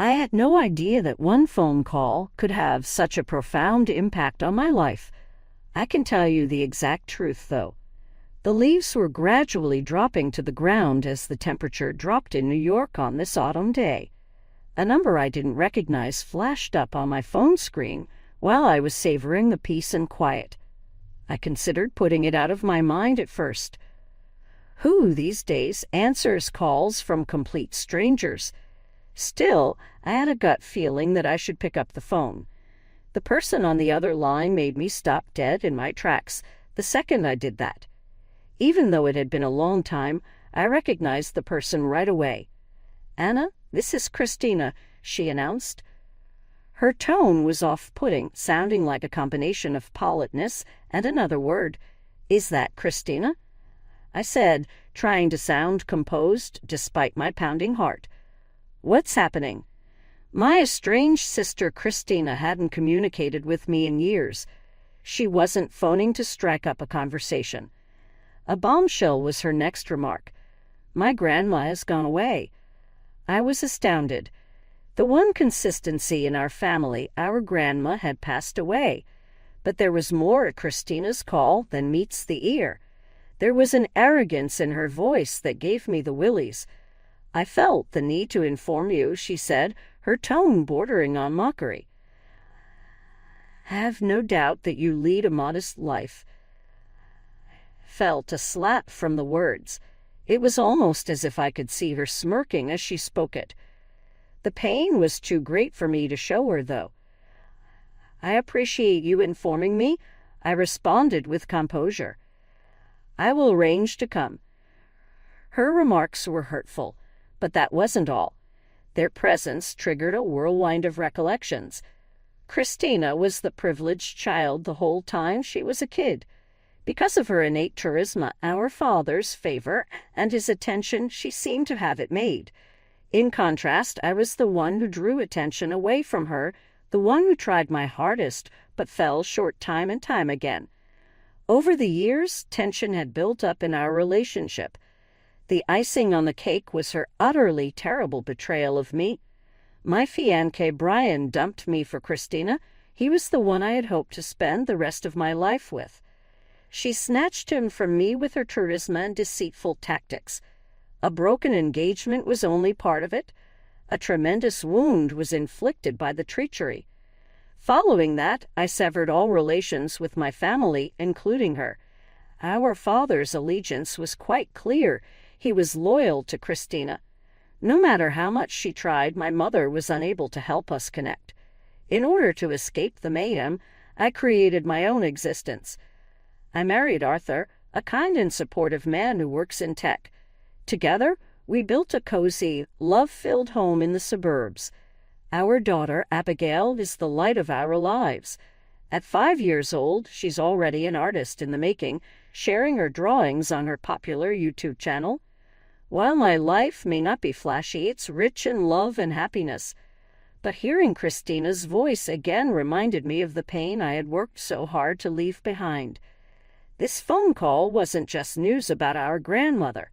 I had no idea that one phone call could have such a profound impact on my life. I can tell you the exact truth, though. The leaves were gradually dropping to the ground as the temperature dropped in New York on this autumn day. A number I didn't recognize flashed up on my phone screen while I was savoring the peace and quiet. I considered putting it out of my mind at first. Who these days answers calls from complete strangers? Still, I had a gut feeling that I should pick up the phone. The person on the other line made me stop dead in my tracks the second I did that. Even though it had been a long time, I recognized the person right away. "Anna, this is Christina," she announced. Her tone was off-putting, sounding like a combination of politeness and another word. "Is that Christina?" I said, trying to sound composed despite my pounding heart. "What's happening?" My estranged sister Christina hadn't communicated with me in years. She wasn't phoning to strike up a conversation. A bombshell was her next remark. "My grandma has gone away." I was astounded. The one consistency in our family, our grandma had passed away. But there was more at Christina's call than meets the ear. There was an arrogance in her voice that gave me the willies. "I felt the need to inform you," she said, her tone bordering on mockery. "I have no doubt that you lead a modest life." Felt a slap from the words. It was almost as if I could see her smirking as she spoke it. The pain was too great for me to show her, though. "I appreciate you informing me," I responded with composure. "I will arrange to come." Her remarks were hurtful, but that wasn't all. Their presence triggered a whirlwind of recollections. Christina was the privileged child the whole time she was a kid. Because of her innate charisma, our father's favor, and his attention, she seemed to have it made. In contrast, I was the one who drew attention away from her, the one who tried my hardest, but fell short time and time again. Over the years, tension had built up in our relationship. The icing on the cake was her utterly terrible betrayal of me. My fiancé Brian dumped me for Christina. He was the one I had hoped to spend the rest of my life with. She snatched him from me with her charisma and deceitful tactics. A broken engagement was only part of it. A tremendous wound was inflicted by the treachery. Following that, I severed all relations with my family, including her. Our father's allegiance was quite clear. He was loyal to Christina. No matter how much she tried, my mother was unable to help us connect. In order to escape the mayhem, I created my own existence. I married Arthur, a kind and supportive man who works in tech. Together, we built a cozy, love-filled home in the suburbs. Our daughter, Abigail, is the light of our lives. At 5 years old, she's already an artist in the making, sharing her drawings on her popular YouTube channel. While my life may not be flashy, it's rich in love and happiness. But hearing Christina's voice again reminded me of the pain I had worked so hard to leave behind. This phone call wasn't just news about our grandmother.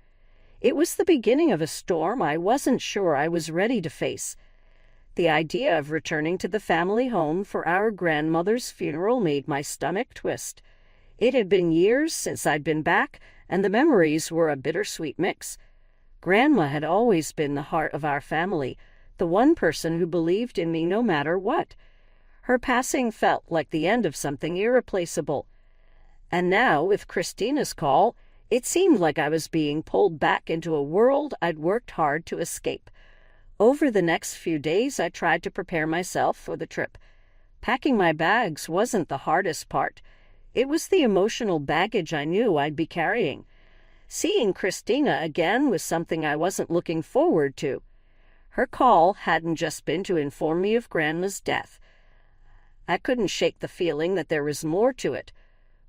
It was the beginning of a storm I wasn't sure I was ready to face. The idea of returning to the family home for our grandmother's funeral made my stomach twist. It had been years since I'd been back, and the memories were a bittersweet mix. Grandma had always been the heart of our family, the one person who believed in me no matter what. Her passing felt like the end of something irreplaceable. And now, with Christina's call, it seemed like I was being pulled back into a world I'd worked hard to escape. Over the next few days, I tried to prepare myself for the trip. Packing my bags wasn't the hardest part. It was the emotional baggage I knew I'd be carrying. Seeing Christina again was something I wasn't looking forward to. Her call hadn't just been to inform me of Grandma's death. I couldn't shake the feeling that there was more to it.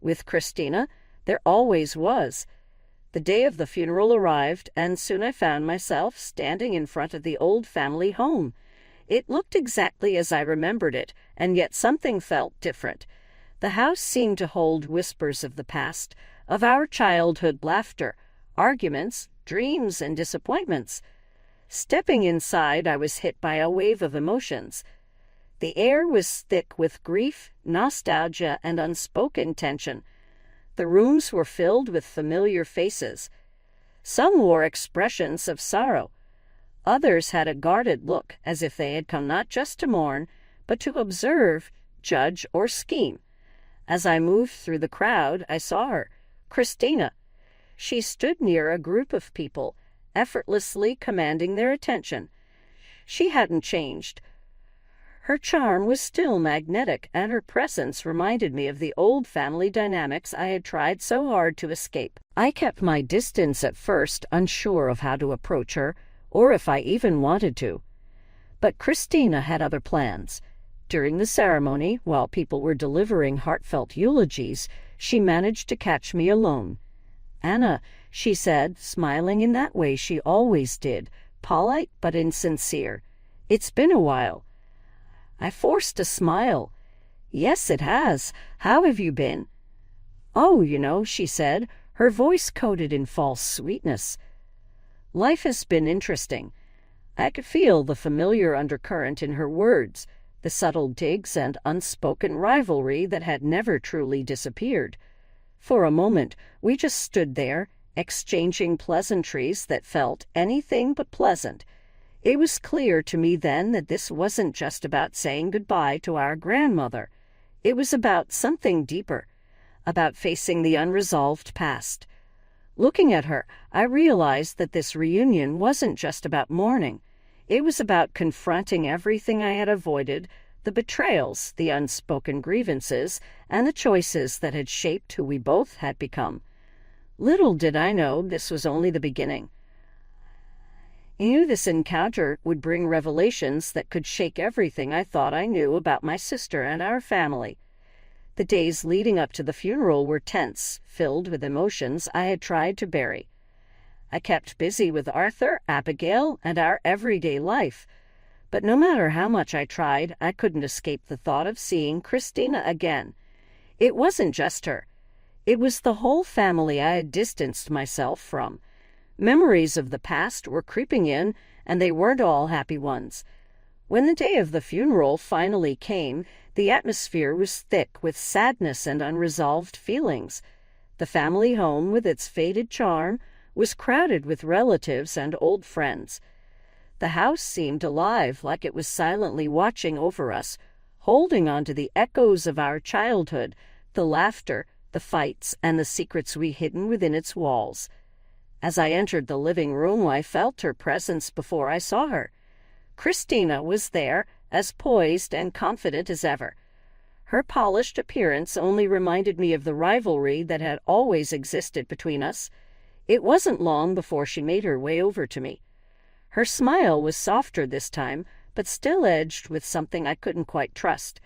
With Christina, there always was. The day of the funeral arrived, and soon I found myself standing in front of the old family home. It looked exactly as I remembered it, and yet something felt different. The house seemed to hold whispers of the past, of our childhood laughter, arguments, dreams, and disappointments. Stepping inside, I was hit by a wave of emotions. The air was thick with grief, nostalgia, and unspoken tension. The rooms were filled with familiar faces. Some wore expressions of sorrow. Others had a guarded look, as if they had come not just to mourn, but to observe, judge, or scheme. As I moved through the crowd, I saw her, Christina. She stood near a group of people, effortlessly commanding their attention. She hadn't changed. Her charm was still magnetic, and her presence reminded me of the old family dynamics I had tried so hard to escape. I kept my distance at first, unsure of how to approach her, or if I even wanted to. But Christina had other plans. During the ceremony, while people were delivering heartfelt eulogies, she managed to catch me alone. "Anna," she said, smiling in that way she always did, polite but insincere. "It's been a while." I forced a smile. "Yes, it has. How have you been?" "Oh, she said, her voice coated in false sweetness. "Life has been interesting." I could feel the familiar undercurrent in her words, the subtle digs and unspoken rivalry that had never truly disappeared. For a moment, we just stood there, exchanging pleasantries that felt anything but pleasant. It was clear to me then that this wasn't just about saying goodbye to our grandmother. It was about something deeper, about facing the unresolved past. Looking at her, I realized that this reunion wasn't just about mourning. It was about confronting everything I had avoided, the betrayals, the unspoken grievances, and the choices that had shaped who we both had become. Little did I know this was only the beginning. I knew this encounter would bring revelations that could shake everything I thought I knew about my sister and our family. The days leading up to the funeral were tense, filled with emotions I had tried to bury. I kept busy with Arthur, Abigail, and our everyday life. But no matter how much I tried, I couldn't escape the thought of seeing Christina again. It wasn't just her. It was the whole family I had distanced myself from. Memories of the past were creeping in, and they weren't all happy ones. When the day of the funeral finally came, the atmosphere was thick with sadness and unresolved feelings. The family home, with its faded charm, was crowded with relatives and old friends. The house seemed alive, like it was silently watching over us, holding on to the echoes of our childhood, the laughter, the fights, and the secrets we hidden within its walls. As I entered the living room, I felt her presence before I saw her. Christina was there, as poised and confident as ever. Her polished appearance only reminded me of the rivalry that had always existed between us. It wasn't long before she made her way over to me. Her smile was softer this time, but still edged with something I couldn't quite trust.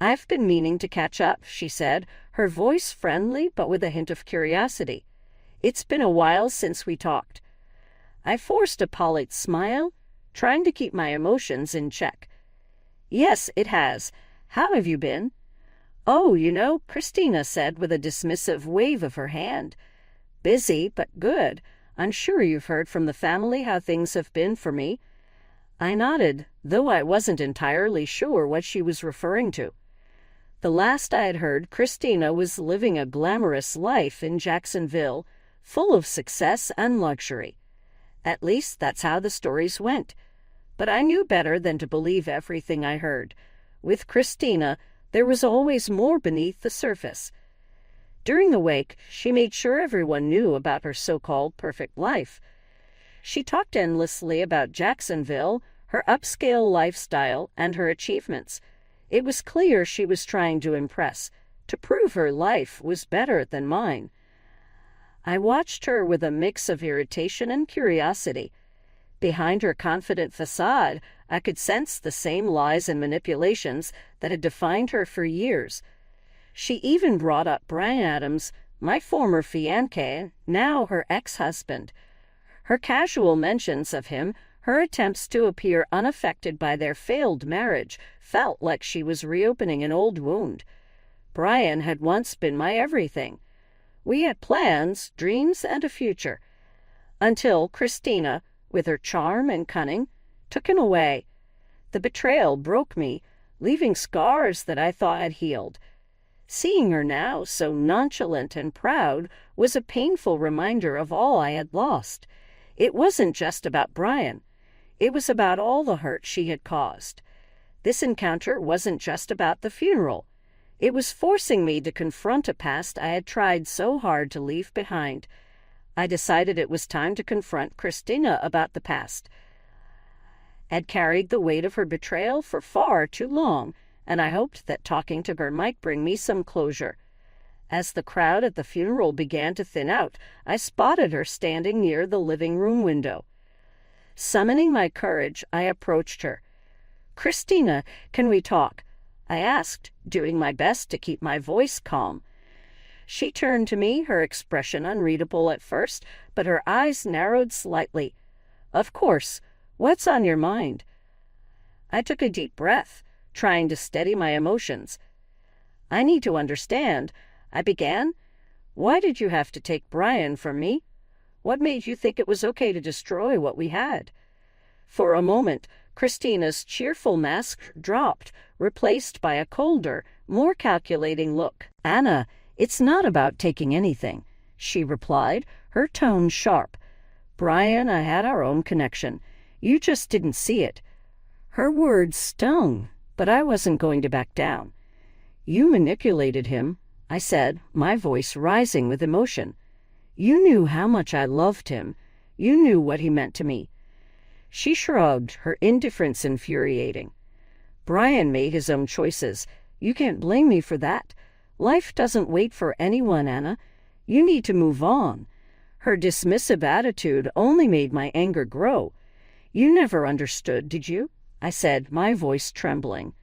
"I've been meaning to catch up," she said, her voice friendly but with a hint of curiosity. "It's been a while since we talked." I forced a polite smile, trying to keep my emotions in check. "Yes, it has. How have you been?" "Oh, Christina said with a dismissive wave of her hand. "Busy, but good. I'm sure you've heard from the family how things have been for me." I nodded, though I wasn't entirely sure what she was referring to. The last I had heard, Christina was living a glamorous life in Jacksonville, full of success and luxury. At least that's how the stories went. But I knew better than to believe everything I heard. With Christina, there was always more beneath the surface. During the wake, she made sure everyone knew about her so-called perfect life. She talked endlessly about Jacksonville, her upscale lifestyle, and her achievements. It was clear she was trying to impress, to prove her life was better than mine. I watched her with a mix of irritation and curiosity. Behind her confident facade, I could sense the same lies and manipulations that had defined her for years. She even brought up Brian Adams, my former fiancé, now her ex-husband. Her casual mentions of him, her attempts to appear unaffected by their failed marriage, felt like she was reopening an old wound. Brian had once been my everything. We had plans, dreams, and a future. Until Christina, with her charm and cunning, took him away. The betrayal broke me, leaving scars that I thought had healed. Seeing her now, so nonchalant and proud, was a painful reminder of all I had lost. It wasn't just about Brian. It was about all the hurt she had caused. This encounter wasn't just about the funeral. It was forcing me to confront a past I had tried so hard to leave behind. I decided it was time to confront Christina about the past. I'd carried the weight of her betrayal for far too long, and I hoped that talking to her might bring me some closure. As the crowd at the funeral began to thin out, I spotted her standing near the living room window. Summoning my courage, I approached her. "Christina, can we talk?" I asked, doing my best to keep my voice calm. She turned to me, her expression unreadable at first, but her eyes narrowed slightly. "Of course. What's on your mind?" I took a deep breath, trying to steady my emotions. "I need to understand," I began. "Why did you have to take Brian from me? What made you think it was okay to destroy what we had?" For a moment, Christina's cheerful mask dropped, replaced by a colder, more calculating look. "Anna, it's not about taking anything," she replied, her tone sharp. "Brian, I had our own connection. You just didn't see it." Her words stung, but I wasn't going to back down. "You manipulated him," I said, my voice rising with emotion. "You knew how much I loved him. You knew what he meant to me." She shrugged, her indifference infuriating. "Brian made his own choices. You can't blame me for that. Life doesn't wait for anyone, Anna. You need to move on." Her dismissive attitude only made my anger grow. "You never understood, did you?" I said, my voice trembling.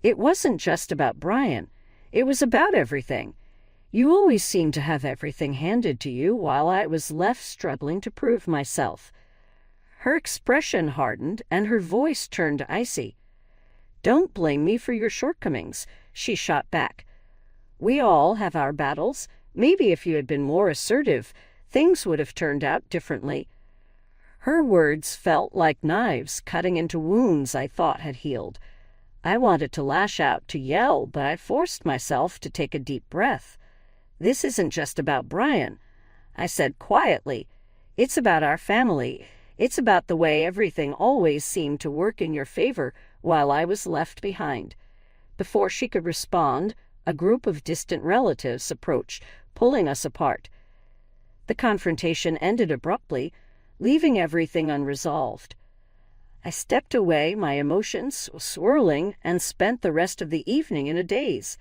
"It wasn't just about Brian. It was about everything. You always seemed to have everything handed to you while I was left struggling to prove myself." Her expression hardened and her voice turned icy. "Don't blame me for your shortcomings," she shot back. "We all have our battles. Maybe if you had been more assertive, things would have turned out differently." Her words felt like knives cutting into wounds I thought had healed. I wanted to lash out, to yell, but I forced myself to take a deep breath. "This isn't just about Brian," I said quietly. "It's about our family. It's about the way everything always seemed to work in your favor while I was left behind." Before she could respond, a group of distant relatives approached, pulling us apart. The confrontation ended abruptly, leaving everything unresolved. I stepped away, my emotions swirling, and spent the rest of the evening in a daze.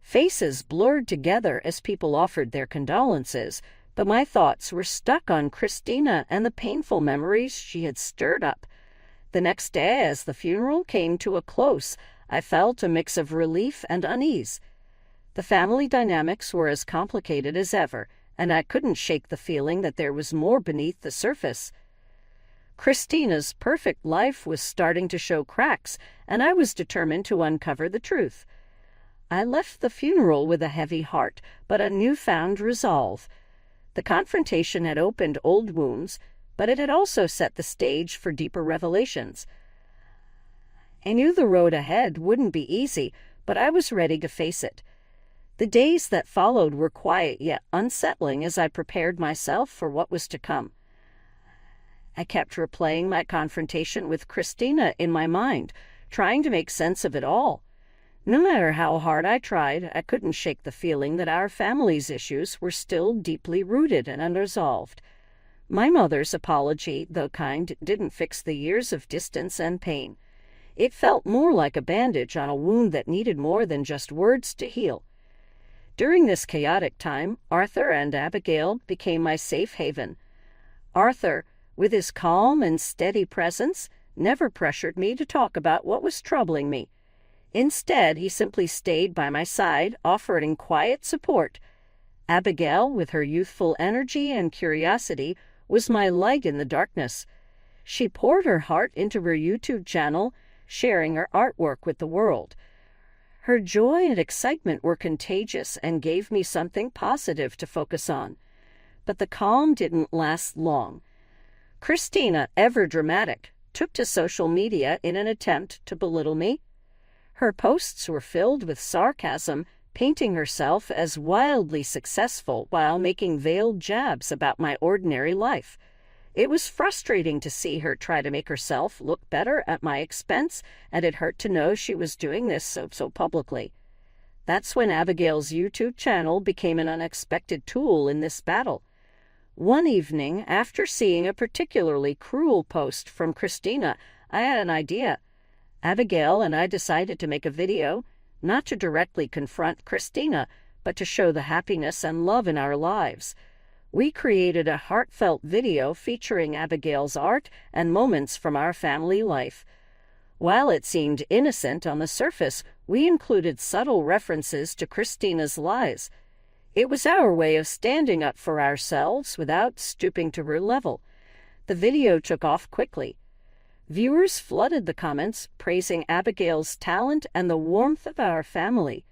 Faces blurred together as people offered their condolences, but my thoughts were stuck on Christina and the painful memories she had stirred up. The next day, as the funeral came to a close, I felt a mix of relief and unease. The family dynamics were as complicated as ever, and I couldn't shake the feeling that there was more beneath the surface. Christina's perfect life was starting to show cracks, and I was determined to uncover the truth. I left the funeral with a heavy heart, but a newfound resolve. The confrontation had opened old wounds, but it had also set the stage for deeper revelations. I knew the road ahead wouldn't be easy, but I was ready to face it. The days that followed were quiet yet unsettling as I prepared myself for what was to come. I kept replaying my confrontation with Christina in my mind, trying to make sense of it all. No matter how hard I tried, I couldn't shake the feeling that our family's issues were still deeply rooted and unresolved. My mother's apology, though kind, didn't fix the years of distance and pain. It felt more like a bandage on a wound that needed more than just words to heal. During this chaotic time, Arthur and Abigail became my safe haven. Arthur, with his calm and steady presence, never pressured me to talk about what was troubling me. Instead, he simply stayed by my side, offering quiet support. Abigail, with her youthful energy and curiosity, was my light in the darkness. She poured her heart into her YouTube channel, sharing her artwork with the world. Her joy and excitement were contagious and gave me something positive to focus on. But the calm didn't last long. Christina, ever dramatic, took to social media in an attempt to belittle me. Her posts were filled with sarcasm, painting herself as wildly successful while making veiled jabs about my ordinary life. It was frustrating to see her try to make herself look better at my expense, and it hurt to know she was doing this so publicly. That's when Abigail's YouTube channel became an unexpected tool in this battle. One evening, after seeing a particularly cruel post from Christina, I had an idea. Abigail and I decided to make a video, not to directly confront Christina, but to show the happiness and love in our lives. We created a heartfelt video featuring Abigail's art and moments from our family life. While it seemed innocent on the surface, we included subtle references to Christina's lies. It was our way of standing up for ourselves without stooping to her level. The video took off quickly. Viewers flooded the comments, praising Abigail's talent and the warmth of our family.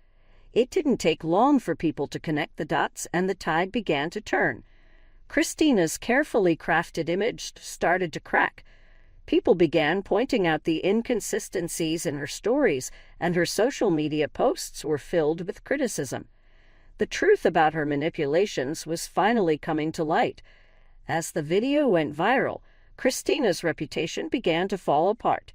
It didn't take long for people to connect the dots, and the tide began to turn. Christina's carefully crafted image started to crack. People began pointing out the inconsistencies in her stories, and her social media posts were filled with criticism. The truth about her manipulations was finally coming to light. As the video went viral, Christina's reputation began to fall apart.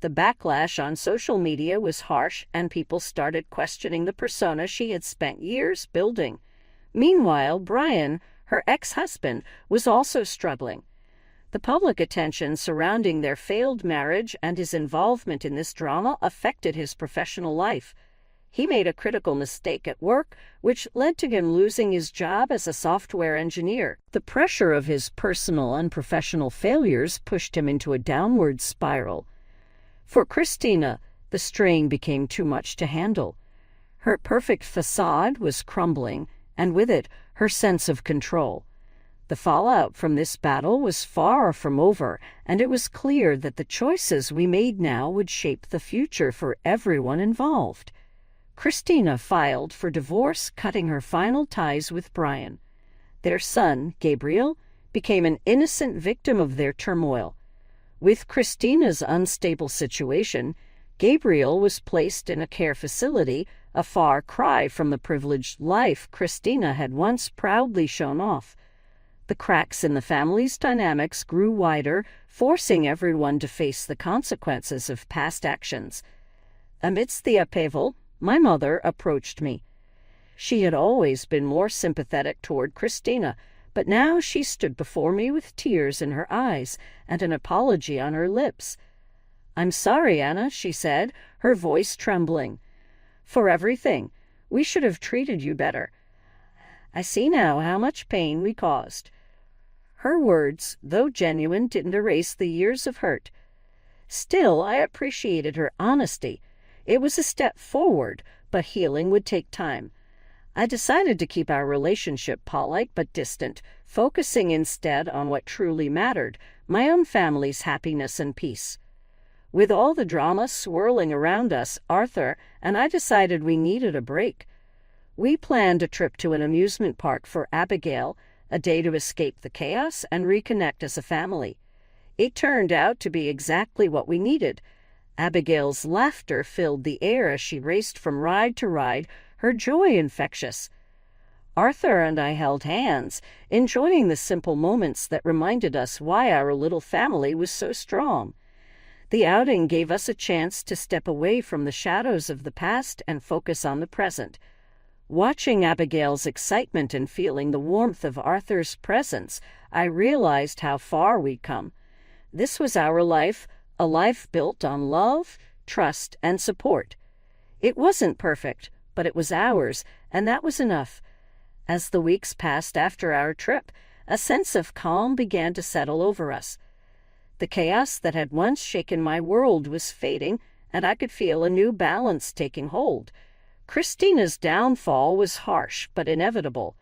The backlash on social media was harsh, and people started questioning the persona she had spent years building. Meanwhile, Brian, her ex-husband, was also struggling. The public attention surrounding their failed marriage and his involvement in this drama affected his professional life. He made a critical mistake at work, which led to him losing his job as a software engineer. The pressure of his personal and professional failures pushed him into a downward spiral. For Christina, the strain became too much to handle. Her perfect facade was crumbling, and with it, her sense of control. The fallout from this battle was far from over, and it was clear that the choices we made now would shape the future for everyone involved. Christina filed for divorce, cutting her final ties with Brian. Their son, Gabriel, became an innocent victim of their turmoil. With Christina's unstable situation, Gabriel was placed in a care facility, a far cry from the privileged life Christina had once proudly shown off. The cracks in the family's dynamics grew wider, forcing everyone to face the consequences of past actions. Amidst the upheaval, my mother approached me. She had always been more sympathetic toward Christina, but now she stood before me with tears in her eyes and an apology on her lips. "I'm sorry, Anna," she said, her voice trembling. "For everything. We should have treated you better. I see now how much pain we caused." Her words, though genuine, didn't erase the years of hurt. Still, I appreciated her honesty. It was a step forward, but healing would take time. I decided to keep our relationship polite but distant, focusing instead on what truly mattered, my own family's happiness and peace. With all the drama swirling around us, Arthur and I decided we needed a break. We planned a trip to an amusement park for Abigail, a day to escape the chaos and reconnect as a family. It turned out to be exactly what we needed. Abigail's laughter filled the air as she raced from ride to ride, her joy infectious. Arthur and I held hands, enjoying the simple moments that reminded us why our little family was so strong. The outing gave us a chance to step away from the shadows of the past and focus on the present. Watching Abigail's excitement and feeling the warmth of Arthur's presence, I realized how far we'd come. This was our life, a life built on love, trust, and support. It wasn't perfect, but it was ours, and that was enough. As the weeks passed after our trip, a sense of calm began to settle over us. The chaos that had once shaken my world was fading, and I could feel a new balance taking hold. Christina's downfall was harsh but inevitable.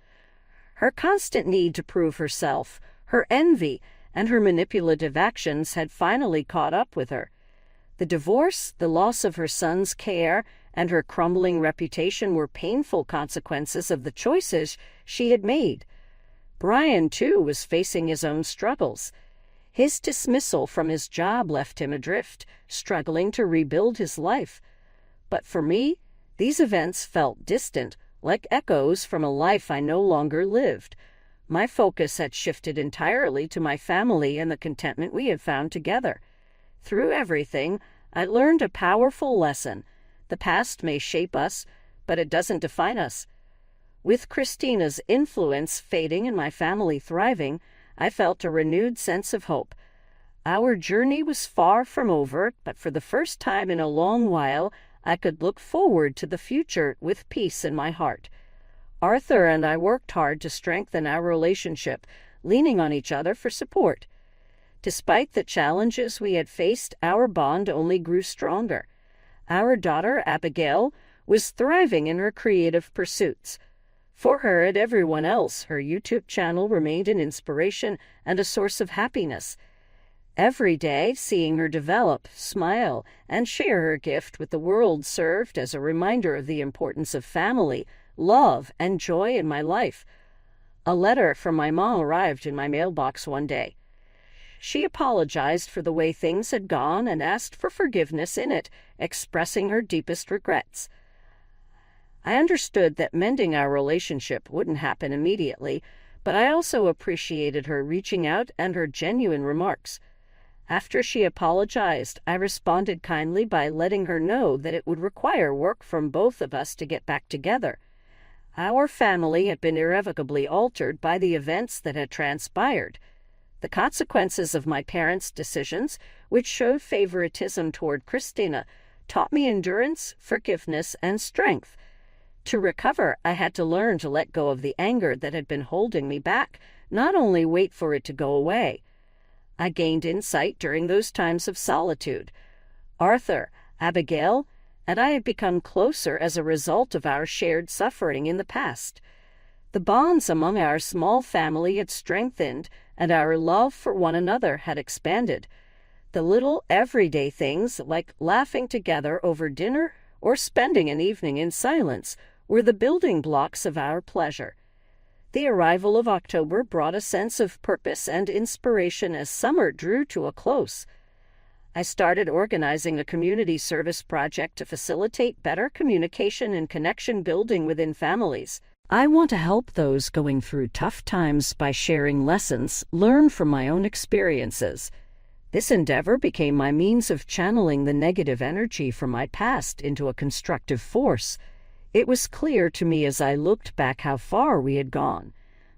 Her constant need to prove herself, her envy, and her manipulative actions had finally caught up with her. The divorce, the loss of her son's care, and her crumbling reputation were painful consequences of the choices she had made. Brian, too, was facing his own struggles. His dismissal from his job left him adrift, struggling to rebuild his life. But for me, these events felt distant, like echoes from a life I no longer lived. My focus had shifted entirely to my family and the contentment we had found together. Through everything, I learned a powerful lesson. The past may shape us, but it doesn't define us. With Christina's influence fading and my family thriving, I felt a renewed sense of hope. Our journey was far from over, but for the first time in a long while, I could look forward to the future with peace in my heart. Arthur and I worked hard to strengthen our relationship, leaning on each other for support. Despite the challenges we had faced, our bond only grew stronger. Our daughter, Abigail, was thriving in her creative pursuits. For her and everyone else, her YouTube channel remained an inspiration and a source of happiness. Every day, seeing her develop, smile, and share her gift with the world served as a reminder of the importance of family, love, and joy in my life. A letter from my mom arrived in my mailbox one day. She apologized for the way things had gone and asked for forgiveness in it, expressing her deepest regrets. I understood that mending our relationship wouldn't happen immediately, but I also appreciated her reaching out and her genuine remarks. After she apologized, I responded kindly by letting her know that it would require work from both of us to get back together. Our family had been irrevocably altered by the events that had transpired. The consequences of my parents' decisions, which showed favoritism toward Christina, taught me endurance, forgiveness, and strength. To recover, I had to learn to let go of the anger that had been holding me back, not only wait for it to go away. I gained insight during those times of solitude. Arthur, Abigail, and I had become closer as a result of our shared suffering in the past. The bonds among our small family had strengthened, and our love for one another had expanded. The little everyday things, like laughing together over dinner or spending an evening in silence, were the building blocks of our pleasure. The arrival of October brought a sense of purpose and inspiration as summer drew to a close. I started organizing a community service project to facilitate better communication and connection building within families. I want to help those going through tough times by sharing lessons learned from my own experiences. This endeavor became my means of channeling the negative energy from my past into a constructive force. It was clear to me as I looked back how far we had gone.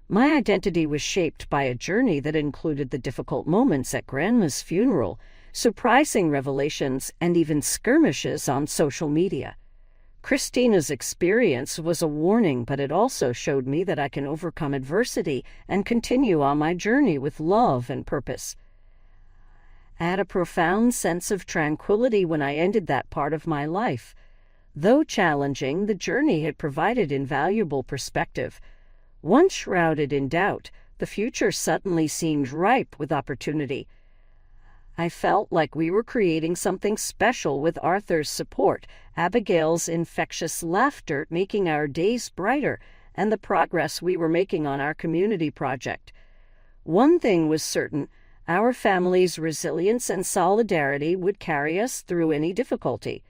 My identity was shaped by a journey that included the difficult moments at Grandma's funeral, surprising revelations, and even skirmishes on social media. Christina's experience was a warning, but it also showed me that I can overcome adversity and continue on my journey with love and purpose. I had a profound sense of tranquility when I ended that part of my life. Though challenging, the journey had provided invaluable perspective. Once shrouded in doubt, the future suddenly seemed ripe with opportunity. I felt like we were creating something special with Arthur's support, Abigail's infectious laughter making our days brighter, and the progress we were making on our community project. One thing was certain: our family's resilience and solidarity would carry us through any difficulty.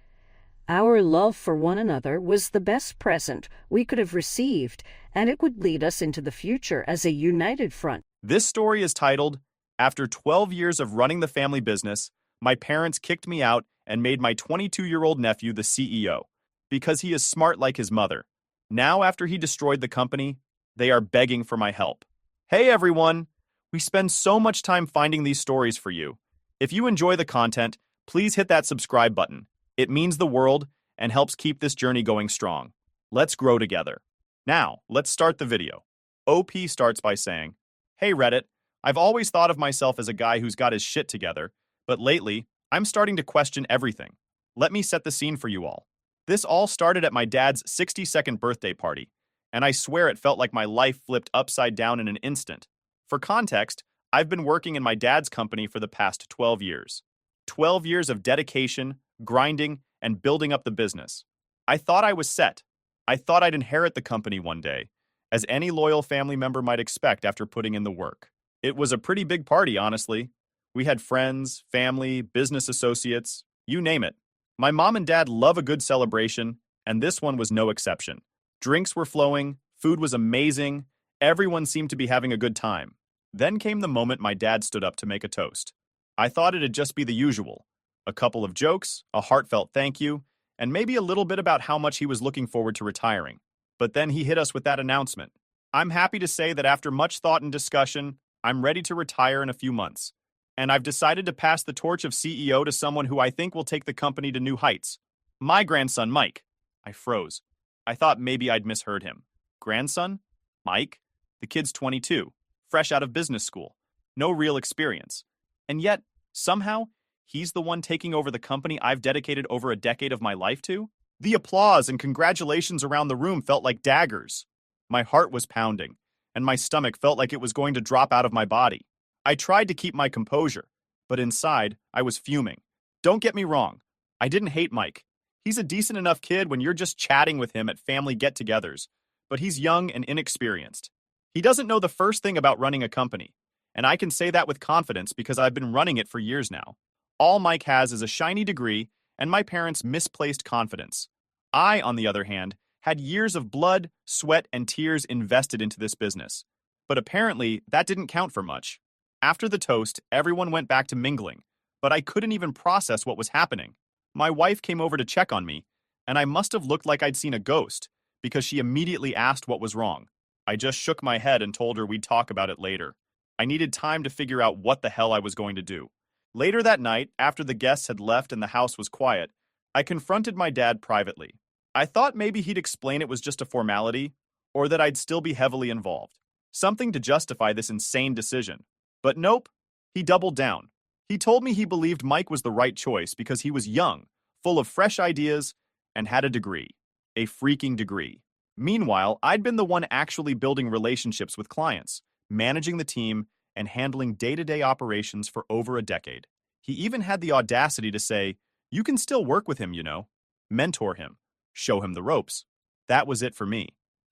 Our love for one another was the best present we could have received, and it would lead us into the future as a united front. This story is titled, "After 12 years of running the family business, my parents kicked me out and made my 22-year-old nephew the CEO, because he is smart like his mother. Now, after he destroyed the company, they are begging for my help." Hey everyone! We spend so much time finding these stories for you. If you enjoy the content, please hit that subscribe button. It means the world and helps keep this journey going strong. Let's grow together. Now, let's start the video. OP starts by saying, "Hey Reddit, I've always thought of myself as a guy who's got his shit together, but lately, I'm starting to question everything. Let me set the scene for you all. This all started at my dad's 62nd birthday party, and I swear it felt like my life flipped upside down in an instant. For context, I've been working in my dad's company for the past 12 years. 12 years of dedication, grinding, and building up the business. I thought I was set. I thought I'd inherit the company one day, as any loyal family member might expect after putting in the work. It was a pretty big party, honestly. We had friends, family, business associates, you name it. My mom and dad love a good celebration, and this one was no exception. Drinks were flowing, food was amazing, everyone seemed to be having a good time. Then came the moment my dad stood up to make a toast. I thought it'd just be the usual. A couple of jokes, a heartfelt thank you, and maybe a little bit about how much he was looking forward to retiring. But then he hit us with that announcement. I'm happy to say that after much thought and discussion, I'm ready to retire in a few months. And I've decided to pass the torch of CEO to someone who I think will take the company to new heights. My grandson, Mike. I froze. I thought maybe I'd misheard him. Grandson? Mike? The kid's 22, fresh out of business school. No real experience. And yet, somehow, he's the one taking over the company I've dedicated over a decade of my life to? The applause and congratulations around the room felt like daggers. My heart was pounding, and my stomach felt like it was going to drop out of my body. I tried to keep my composure, but inside, I was fuming. Don't get me wrong, I didn't hate Mike. He's a decent enough kid when you're just chatting with him at family get-togethers, but he's young and inexperienced. He doesn't know the first thing about running a company, and I can say that with confidence because I've been running it for years now. All Mike has is a shiny degree and my parents' misplaced confidence. I, on the other hand, had years of blood, sweat, and tears invested into this business. But apparently, that didn't count for much. After the toast, everyone went back to mingling, but I couldn't even process what was happening. My wife came over to check on me, and I must have looked like I'd seen a ghost, because she immediately asked what was wrong. I just shook my head and told her we'd talk about it later. I needed time to figure out what the hell I was going to do. Later that night, after the guests had left and the house was quiet, I confronted my dad privately. I thought maybe he'd explain it was just a formality, or that I'd still be heavily involved. Something to justify this insane decision. But nope, he doubled down. He told me he believed Mike was the right choice because he was young, full of fresh ideas, and had a degree. A freaking degree. Meanwhile, I'd been the one actually building relationships with clients, managing the team, and handling day-to-day operations for over a decade. He even had the audacity to say, "You can still work with him, you know. Mentor him. Show him the ropes." That was it for me.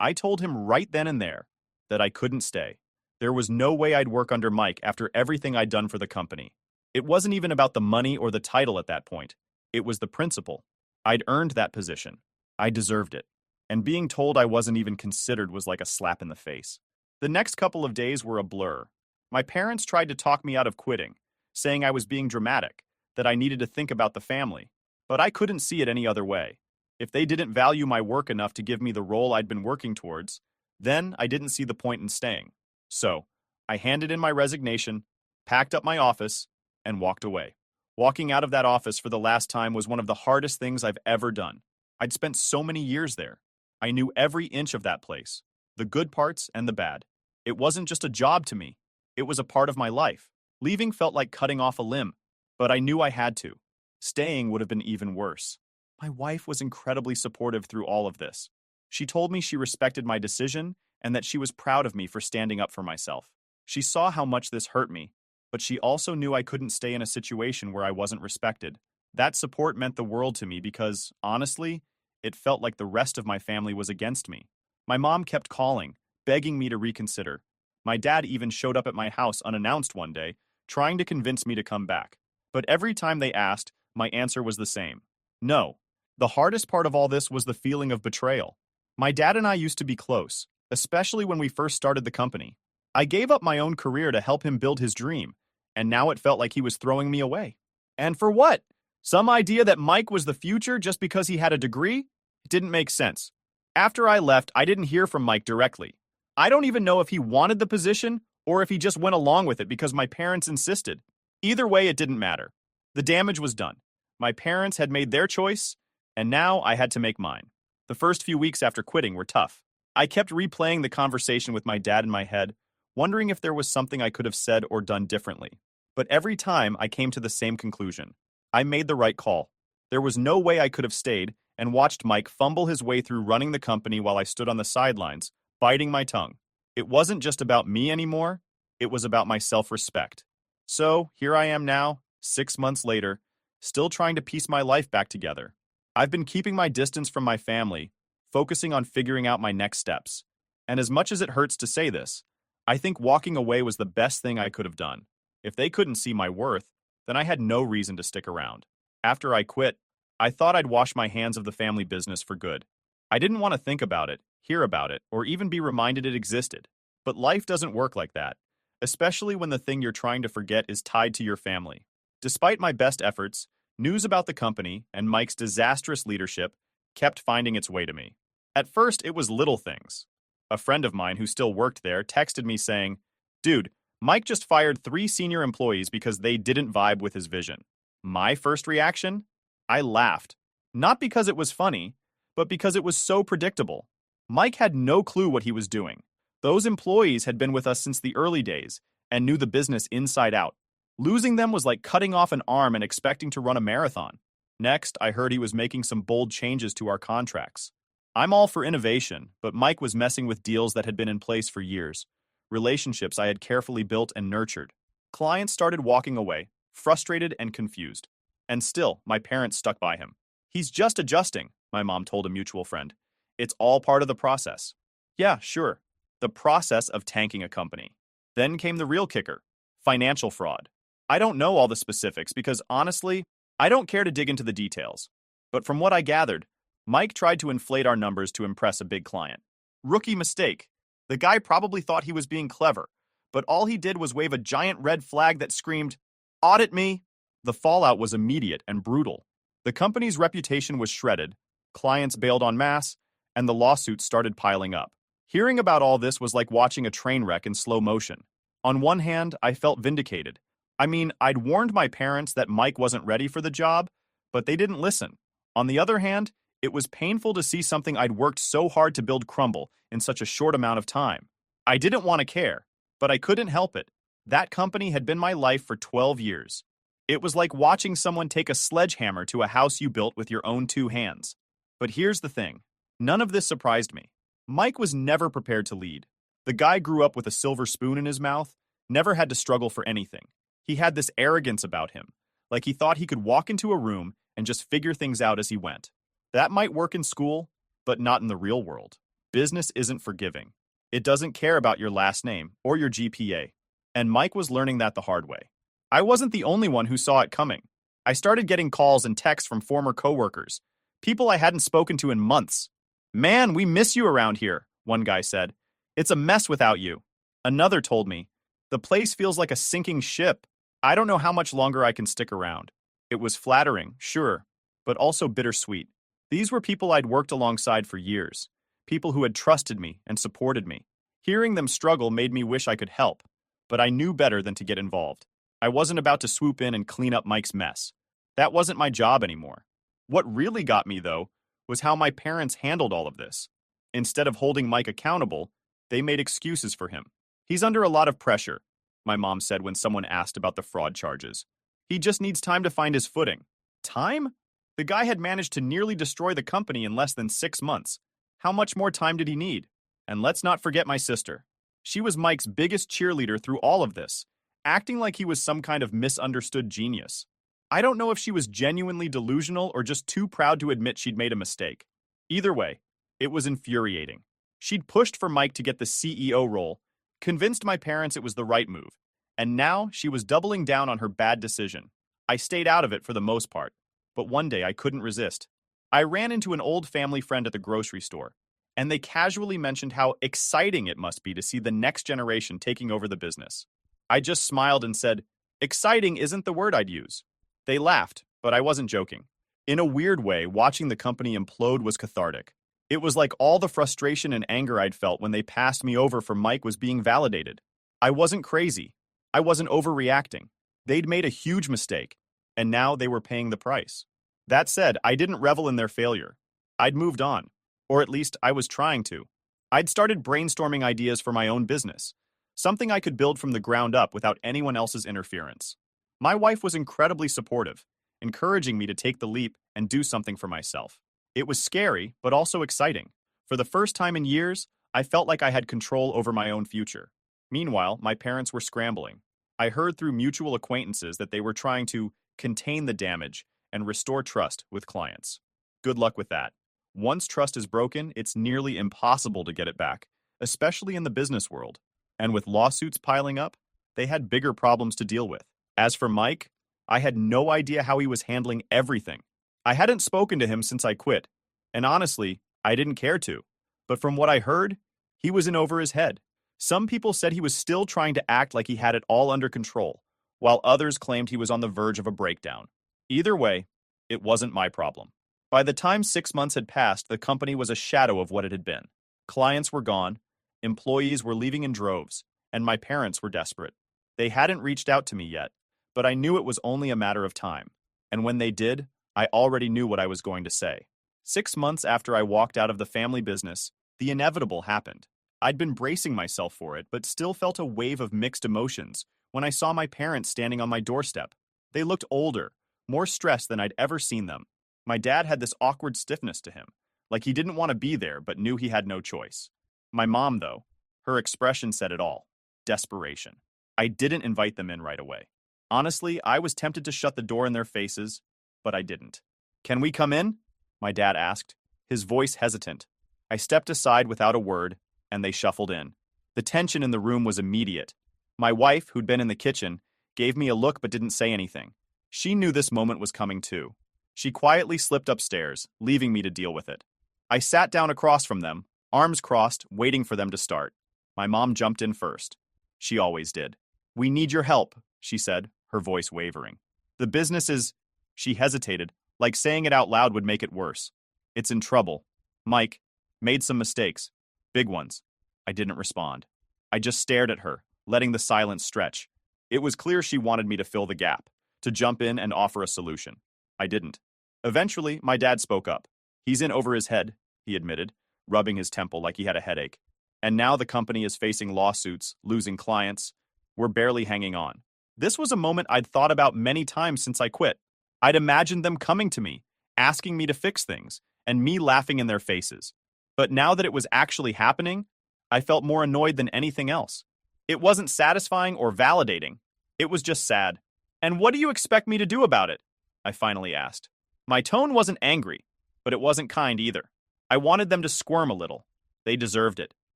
I told him right then and there that I couldn't stay. There was no way I'd work under Mike after everything I'd done for the company. It wasn't even about the money or the title at that point. It was the principle. I'd earned that position. I deserved it. And being told I wasn't even considered was like a slap in the face. The next couple of days were a blur. My parents tried to talk me out of quitting, saying I was being dramatic, that I needed to think about the family. But I couldn't see it any other way. If they didn't value my work enough to give me the role I'd been working towards, then I didn't see the point in staying. So, I handed in my resignation, packed up my office, and walked away. Walking out of that office for the last time was one of the hardest things I've ever done. I'd spent so many years there. I knew every inch of that place, the good parts and the bad. It wasn't just a job to me. It was a part of my life. Leaving felt like cutting off a limb, but I knew I had to. Staying would have been even worse. My wife was incredibly supportive through all of this. She told me she respected my decision and that she was proud of me for standing up for myself. She saw how much this hurt me, but she also knew I couldn't stay in a situation where I wasn't respected. That support meant the world to me because, honestly, it felt like the rest of my family was against me. My mom kept calling, begging me to reconsider. My dad even showed up at my house unannounced one day, trying to convince me to come back. But every time they asked, my answer was the same. No. The hardest part of all this was the feeling of betrayal. My dad and I used to be close, especially when we first started the company. I gave up my own career to help him build his dream, and now it felt like he was throwing me away. And for what? Some idea that Mike was the future just because he had a degree? It didn't make sense. After I left, I didn't hear from Mike directly. I don't even know if he wanted the position or if he just went along with it because my parents insisted. Either way, it didn't matter. The damage was done. My parents had made their choice, and now I had to make mine. The first few weeks after quitting were tough. I kept replaying the conversation with my dad in my head, wondering if there was something I could have said or done differently. But every time I came to the same conclusion. I made the right call. There was no way I could have stayed and watched Mike fumble his way through running the company while I stood on the sidelines, biting my tongue. It wasn't just about me anymore, it was about my self-respect. So, here I am now, 6 months later, still trying to piece my life back together. I've been keeping my distance from my family, focusing on figuring out my next steps. And as much as it hurts to say this, I think walking away was the best thing I could have done. If they couldn't see my worth, then I had no reason to stick around. After I quit, I thought I'd wash my hands of the family business for good. I didn't want to think about it, hear about it, or even be reminded it existed. But life doesn't work like that, especially when the thing you're trying to forget is tied to your family. Despite my best efforts, news about the company and Mike's disastrous leadership kept finding its way to me. At first, it was little things. A friend of mine who still worked there texted me saying, "Dude, Mike just fired 3 senior employees because they didn't vibe with his vision." My first reaction? I laughed. Not because it was funny, but because it was so predictable. Mike had no clue what he was doing. Those employees had been with us since the early days and knew the business inside out. Losing them was like cutting off an arm and expecting to run a marathon. Next, I heard he was making some bold changes to our contracts. I'm all for innovation, but Mike was messing with deals that had been in place for years, relationships I had carefully built and nurtured. Clients started walking away, frustrated and confused. And still, my parents stuck by him. "He's just adjusting," my mom told a mutual friend. "It's all part of the process." Yeah, sure. The process of tanking a company. Then came the real kicker: financial fraud. I don't know all the specifics because, honestly, I don't care to dig into the details. But from what I gathered, Mike tried to inflate our numbers to impress a big client. Rookie mistake. The guy probably thought he was being clever, but all he did was wave a giant red flag that screamed, "Audit me!" The fallout was immediate and brutal. The company's reputation was shredded, clients bailed en masse, and the lawsuits started piling up. Hearing about all this was like watching a train wreck in slow motion. On one hand, I felt vindicated. I mean, I'd warned my parents that Mike wasn't ready for the job, but they didn't listen. On the other hand, it was painful to see something I'd worked so hard to build crumble in such a short amount of time. I didn't want to care, but I couldn't help it. That company had been my life for 12 years. It was like watching someone take a sledgehammer to a house you built with your own 2 hands. But here's the thing. None of this surprised me. Mike was never prepared to lead. The guy grew up with a silver spoon in his mouth, never had to struggle for anything. He had this arrogance about him, like he thought he could walk into a room and just figure things out as he went. That might work in school, but not in the real world. Business isn't forgiving. It doesn't care about your last name or your GPA. And Mike was learning that the hard way. I wasn't the only one who saw it coming. I started getting calls and texts from former coworkers, people I hadn't spoken to in months. "Man, we miss you around here," one guy said. "It's a mess without you." Another told me, "The place feels like a sinking ship. I don't know how much longer I can stick around." It was flattering, sure, but also bittersweet. These were people I'd worked alongside for years, people who had trusted me and supported me. Hearing them struggle made me wish I could help, but I knew better than to get involved. I wasn't about to swoop in and clean up Mike's mess. That wasn't my job anymore. What really got me, though, was how my parents handled all of this. Instead of holding Mike accountable, they made excuses for him. "He's under a lot of pressure," my mom said when someone asked about the fraud charges. "He just needs time to find his footing." Time? The guy had managed to nearly destroy the company in less than 6 months. How much more time did he need? And let's not forget my sister. She was Mike's biggest cheerleader through all of this, acting like he was some kind of misunderstood genius. I don't know if she was genuinely delusional or just too proud to admit she'd made a mistake. Either way, it was infuriating. She'd pushed for Mike to get the CEO role, convinced my parents it was the right move, and now she was doubling down on her bad decision. I stayed out of it for the most part, but one day I couldn't resist. I ran into an old family friend at the grocery store, and they casually mentioned how exciting it must be to see the next generation taking over the business. I just smiled and said, "Exciting isn't the word I'd use." They laughed, but I wasn't joking. In a weird way, watching the company implode was cathartic. It was like all the frustration and anger I'd felt when they passed me over for Mike was being validated. I wasn't crazy. I wasn't overreacting. They'd made a huge mistake, and now they were paying the price. That said, I didn't revel in their failure. I'd moved on, or at least I was trying to. I'd started brainstorming ideas for my own business, something I could build from the ground up without anyone else's interference. My wife was incredibly supportive, encouraging me to take the leap and do something for myself. It was scary, but also exciting. For the first time in years, I felt like I had control over my own future. Meanwhile, my parents were scrambling. I heard through mutual acquaintances that they were trying to contain the damage and restore trust with clients. Good luck with that. Once trust is broken, it's nearly impossible to get it back, especially in the business world. And with lawsuits piling up, They had bigger problems to deal with. As for Mike, I had no idea how he was handling everything. I hadn't spoken to him since I quit, and honestly, I didn't care to. But from what I heard, he was in over his head. Some people said he was still trying to act like he had it all under control, while others claimed he was on the verge of a breakdown. Either way, it wasn't my problem. By the time 6 months had passed, the company was a shadow of what it had been. Clients were gone, employees were leaving in droves, and my parents were desperate. They hadn't reached out to me yet, but I knew it was only a matter of time. And when they did, I already knew what I was going to say. 6 months after I walked out of the family business, the inevitable happened. I'd been bracing myself for it, but still felt a wave of mixed emotions when I saw my parents standing on my doorstep. They looked older, more stressed than I'd ever seen them. My dad had this awkward stiffness to him, like he didn't want to be there but knew he had no choice. My mom, though, her expression said it all. Desperation. I didn't invite them in right away. Honestly, I was tempted to shut the door in their faces, but I didn't. "Can we come in?" my dad asked, his voice hesitant. I stepped aside without a word, and they shuffled in. The tension in the room was immediate. My wife, who'd been in the kitchen, gave me a look but didn't say anything. She knew this moment was coming too. She quietly slipped upstairs, leaving me to deal with it. I sat down across from them, arms crossed, waiting for them to start. My mom jumped in first. She always did. "We need your help," she said, her voice wavering. "The business is—" She hesitated, like saying it out loud would make it worse. "It's in trouble. Mike made some mistakes. Big ones." I didn't respond. I just stared at her, letting the silence stretch. It was clear she wanted me to fill the gap, to jump in and offer a solution. I didn't. Eventually, my dad spoke up. "He's in over his head," he admitted, rubbing his temple like he had a headache. "And now the company is facing lawsuits, losing clients. We're barely hanging on." This was a moment I'd thought about many times since I quit. I'd imagined them coming to me, asking me to fix things, and me laughing in their faces. But now that it was actually happening, I felt more annoyed than anything else. It wasn't satisfying or validating. It was just sad. "And what do you expect me to do about it?" I finally asked. My tone wasn't angry, but it wasn't kind either. I wanted them to squirm a little. They deserved it.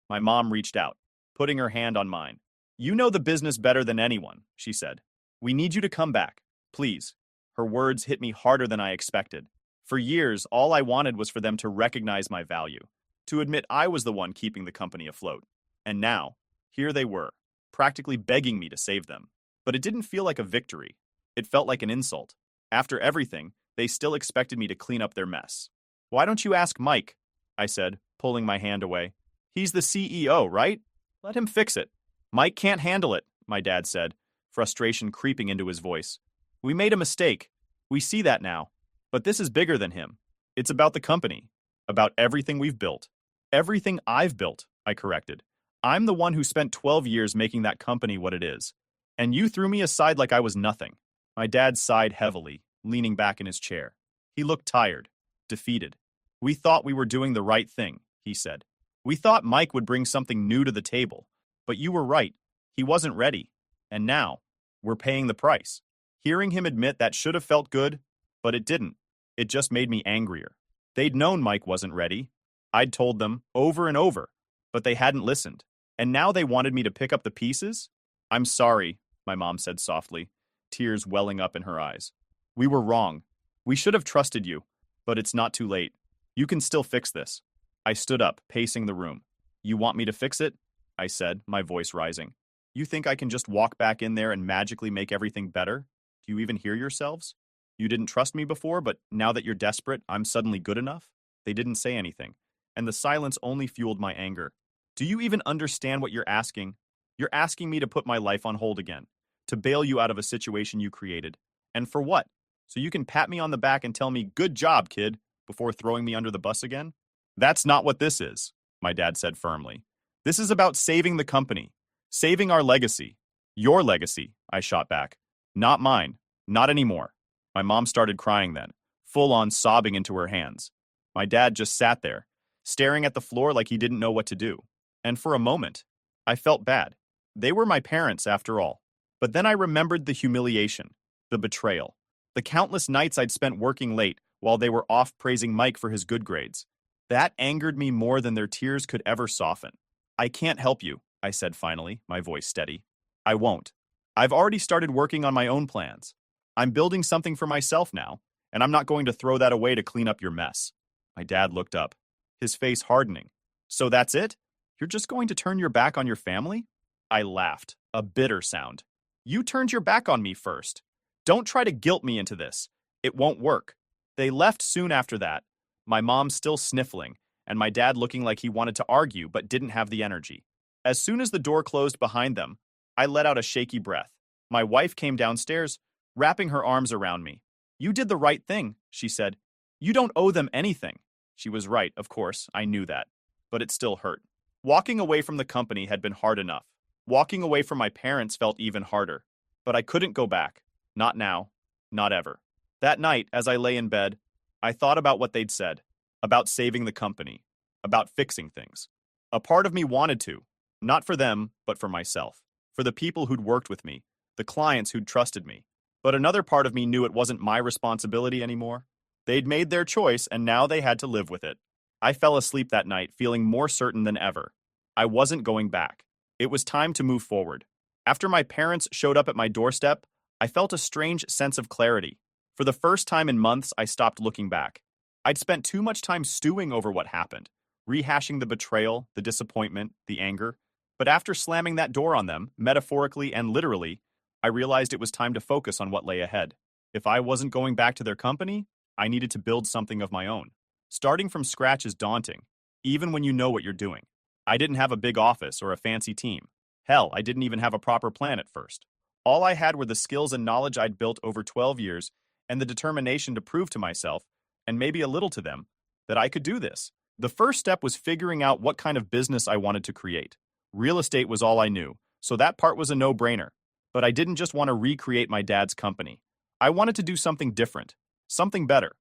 My mom reached out, putting her hand on mine. "You know the business better than anyone," she said. "We need you to come back, please." Her words hit me harder than I expected. For years, all I wanted was for them to recognize my value, to admit I was the one keeping the company afloat. And now, here they were, practically begging me to save them. But it didn't feel like a victory. It felt like an insult. After everything, they still expected me to clean up their mess. "Why don't you ask Mike?" I said, pulling my hand away. "He's the CEO, right? Let him fix it." "Mike can't handle it," my dad said, frustration creeping into his voice. "We made a mistake. We see that now. But this is bigger than him. It's about the company, about everything we've built." "Everything I've built," I corrected. "I'm the one who spent 12 years making that company what it is. And you threw me aside like I was nothing." My dad sighed heavily, leaning back in his chair. He looked tired, defeated. "We thought we were doing the right thing," he said. "We thought Mike would bring something new to the table. But you were right. He wasn't ready. And now, we're paying the price." Hearing him admit that should have felt good, but it didn't. It just made me angrier. They'd known Mike wasn't ready. I'd told them over and over, but they hadn't listened. And now they wanted me to pick up the pieces? "I'm sorry," my mom said softly, tears welling up in her eyes. "We were wrong. We should have trusted you, but it's not too late. You can still fix this." I stood up, pacing the room. "You want me to fix it?" I said, my voice rising. "You think I can just walk back in there and magically make everything better? Do you even hear yourselves? You didn't trust me before, but now that you're desperate, I'm suddenly good enough?" They didn't say anything, and the silence only fueled my anger. "Do you even understand what you're asking? You're asking me to put my life on hold again, to bail you out of a situation you created. And for what? So you can pat me on the back and tell me, 'Good job, kid,' before throwing me under the bus again? That's not what this is," my dad said firmly. "This is about saving the company, saving our legacy." "Your legacy," I shot back. "Not mine. Not anymore." My mom started crying then, full on sobbing into her hands. My dad just sat there, staring at the floor like he didn't know what to do. And for a moment, I felt bad. They were my parents, after all. But then I remembered the humiliation, the betrayal, the countless nights I'd spent working late while they were off praising Mike for his good grades. That angered me more than their tears could ever soften. "I can't help you," I said finally, my voice steady. "I won't. I've already started working on my own plans. I'm building something for myself now, and I'm not going to throw that away to clean up your mess." My dad looked up, his face hardening. "So that's it? You're just going to turn your back on your family?" I laughed, a bitter sound. "You turned your back on me first. Don't try to guilt me into this. It won't work." They left soon after that, my mom still sniffling, and my dad looking like he wanted to argue but didn't have the energy. As soon as the door closed behind them, I let out a shaky breath. My wife came downstairs, wrapping her arms around me. "You did the right thing," she said. "You don't owe them anything." She was right, of course, I knew that. But it still hurt. Walking away from the company had been hard enough. Walking away from my parents felt even harder. But I couldn't go back. Not now. Not ever. That night, as I lay in bed, I thought about what they'd said. About saving the company. About fixing things. A part of me wanted to. Not for them, but for myself. For the people who'd worked with me. The clients who'd trusted me. But another part of me knew it wasn't my responsibility anymore. They'd made their choice, and now they had to live with it. I fell asleep that night feeling more certain than ever. I wasn't going back. It was time to move forward. After my parents showed up at my doorstep, I felt a strange sense of clarity. For the first time in months, I stopped looking back. I'd spent too much time stewing over what happened, rehashing the betrayal, the disappointment, the anger. But after slamming that door on them, metaphorically and literally, I realized it was time to focus on what lay ahead. If I wasn't going back to their company, I needed to build something of my own. Starting from scratch is daunting, even when you know what you're doing. I didn't have a big office or a fancy team. Hell, I didn't even have a proper plan at first. All I had were the skills and knowledge I'd built over 12 years and the determination to prove to myself, and maybe a little to them, that I could do this. The first step was figuring out what kind of business I wanted to create. Real estate was all I knew, so that part was a no-brainer. But I didn't just want to recreate my dad's company. I wanted to do something different, something better.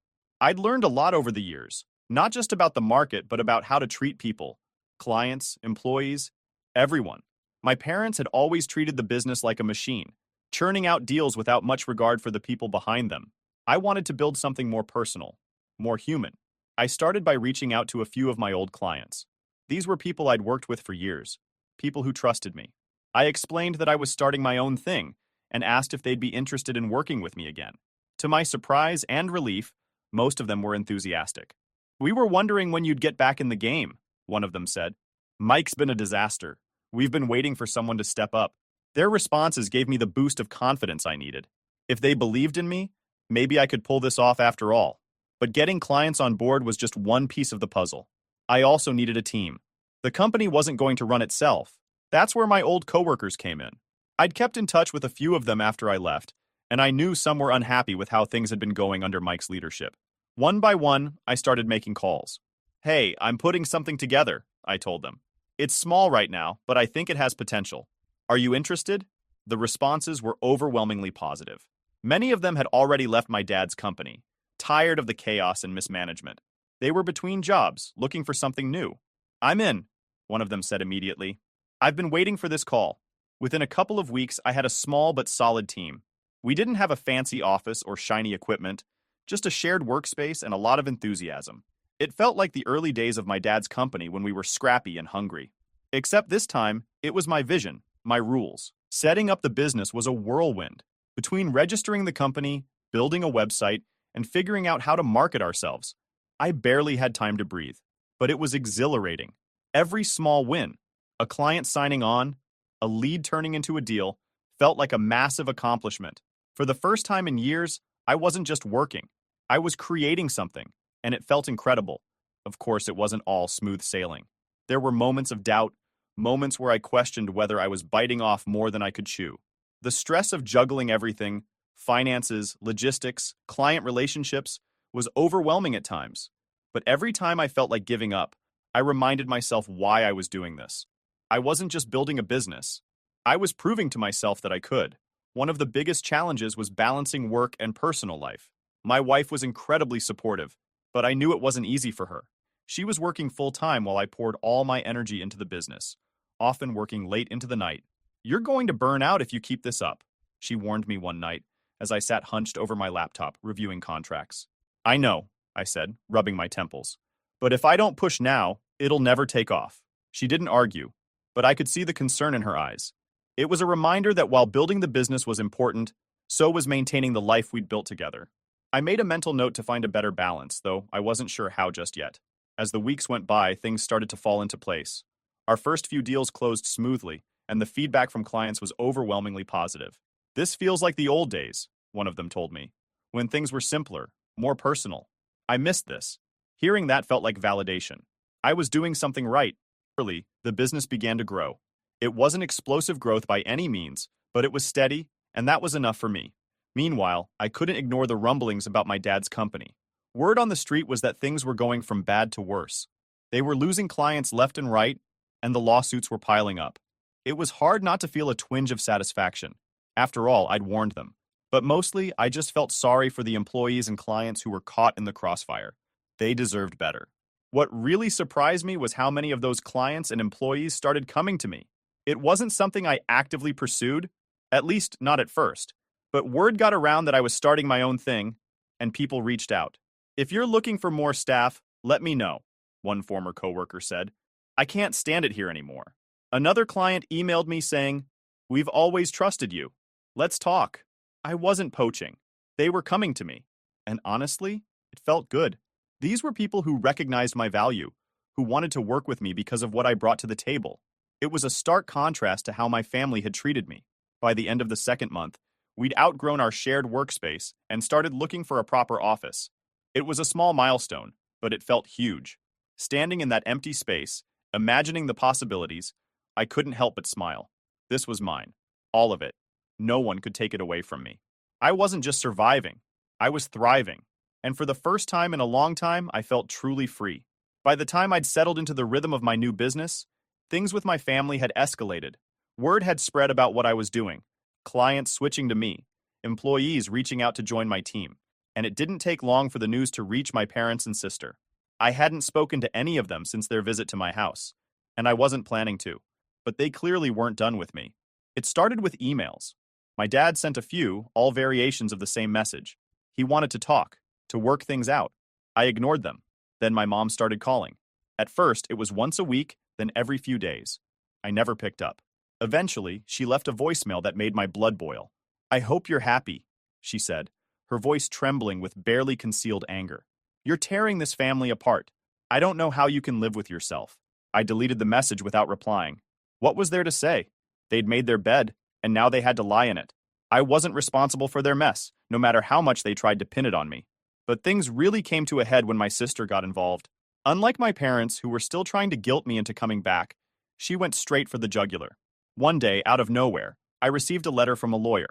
I'd learned a lot over the years, not just about the market, but about how to treat people, clients, employees, everyone. My parents had always treated the business like a machine, churning out deals without much regard for the people behind them. I wanted to build something more personal, more human. I started by reaching out to a few of my old clients. These were people I'd worked with for years, people who trusted me. I explained that I was starting my own thing and asked if they'd be interested in working with me again. To my surprise and relief, most of them were enthusiastic. "We were wondering when you'd get back in the game," one of them said. "Mike's been a disaster. We've been waiting for someone to step up." Their responses gave me the boost of confidence I needed. If they believed in me, maybe I could pull this off after all. But getting clients on board was just one piece of the puzzle. I also needed a team. The company wasn't going to run itself. That's where my old coworkers came in. I'd kept in touch with a few of them after I left, and I knew some were unhappy with how things had been going under Mike's leadership. One by one, I started making calls. "Hey, I'm putting something together," I told them. "It's small right now, but I think it has potential. Are you interested?" The responses were overwhelmingly positive. Many of them had already left my dad's company, tired of the chaos and mismanagement. They were between jobs, looking for something new. "I'm in," one of them said immediately. "I've been waiting for this call." Within a couple of weeks, I had a small but solid team. We didn't have a fancy office or shiny equipment, just a shared workspace and a lot of enthusiasm. It felt like the early days of my dad's company when we were scrappy and hungry. Except this time, it was my vision, my rules. Setting up the business was a whirlwind. Between registering the company, building a website, and figuring out how to market ourselves, I barely had time to breathe. But it was exhilarating. Every small win, a client signing on, a lead turning into a deal, felt like a massive accomplishment. For the first time in years, I wasn't just working. I was creating something, and it felt incredible. Of course, it wasn't all smooth sailing. There were moments of doubt, moments where I questioned whether I was biting off more than I could chew. The stress of juggling everything, finances, logistics, client relationships, was overwhelming at times. But every time I felt like giving up, I reminded myself why I was doing this. I wasn't just building a business. I was proving to myself that I could. One of the biggest challenges was balancing work and personal life. My wife was incredibly supportive, but I knew it wasn't easy for her. She was working full-time while I poured all my energy into the business, often working late into the night. "You're going to burn out if you keep this up," she warned me one night as I sat hunched over my laptop reviewing contracts. "I know," I said, rubbing my temples. "But if I don't push now, it'll never take off." She didn't argue, but I could see the concern in her eyes. It was a reminder that while building the business was important, so was maintaining the life we'd built together. I made a mental note to find a better balance, though I wasn't sure how just yet. As the weeks went by, things started to fall into place. Our first few deals closed smoothly, and the feedback from clients was overwhelmingly positive. "This feels like the old days," one of them told me, "when things were simpler, more personal." I missed this. Hearing that felt like validation. I was doing something right. Early, the business began to grow. It wasn't explosive growth by any means, but it was steady, and that was enough for me. Meanwhile, I couldn't ignore the rumblings about my dad's company. Word on the street was that things were going from bad to worse. They were losing clients left and right, and the lawsuits were piling up. It was hard not to feel a twinge of satisfaction. After all, I'd warned them. But mostly, I just felt sorry for the employees and clients who were caught in the crossfire. They deserved better. What really surprised me was how many of those clients and employees started coming to me. It wasn't something I actively pursued, at least not at first. But word got around that I was starting my own thing, and people reached out. "If you're looking for more staff, let me know," one former coworker said. "I can't stand it here anymore." Another client emailed me saying, "We've always trusted you. Let's talk." I wasn't poaching. They were coming to me. And honestly, it felt good. These were people who recognized my value, who wanted to work with me because of what I brought to the table. It was a stark contrast to how my family had treated me. By the end of the second month, we'd outgrown our shared workspace and started looking for a proper office. It was a small milestone, but it felt huge. Standing in that empty space, imagining the possibilities, I couldn't help but smile. This was mine. All of it. No one could take it away from me. I wasn't just surviving. I was thriving. And for the first time in a long time, I felt truly free. By the time I'd settled into the rhythm of my new business, things with my family had escalated. Word had spread about what I was doing. Clients switching to me. Employees reaching out to join my team. And it didn't take long for the news to reach my parents and sister. I hadn't spoken to any of them since their visit to my house. And I wasn't planning to. But they clearly weren't done with me. It started with emails. My dad sent a few, all variations of the same message. He wanted to talk, to work things out. I ignored them. Then my mom started calling. At first, it was once a week, then every few days. I never picked up. Eventually, she left a voicemail that made my blood boil. "I hope you're happy," she said, her voice trembling with barely concealed anger. "You're tearing this family apart. I don't know how you can live with yourself." I deleted the message without replying. What was there to say? They'd made their bed, and now they had to lie in it. I wasn't responsible for their mess, no matter how much they tried to pin it on me. But things really came to a head when my sister got involved. Unlike my parents, who were still trying to guilt me into coming back, she went straight for the jugular. One day, out of nowhere, I received a letter from a lawyer.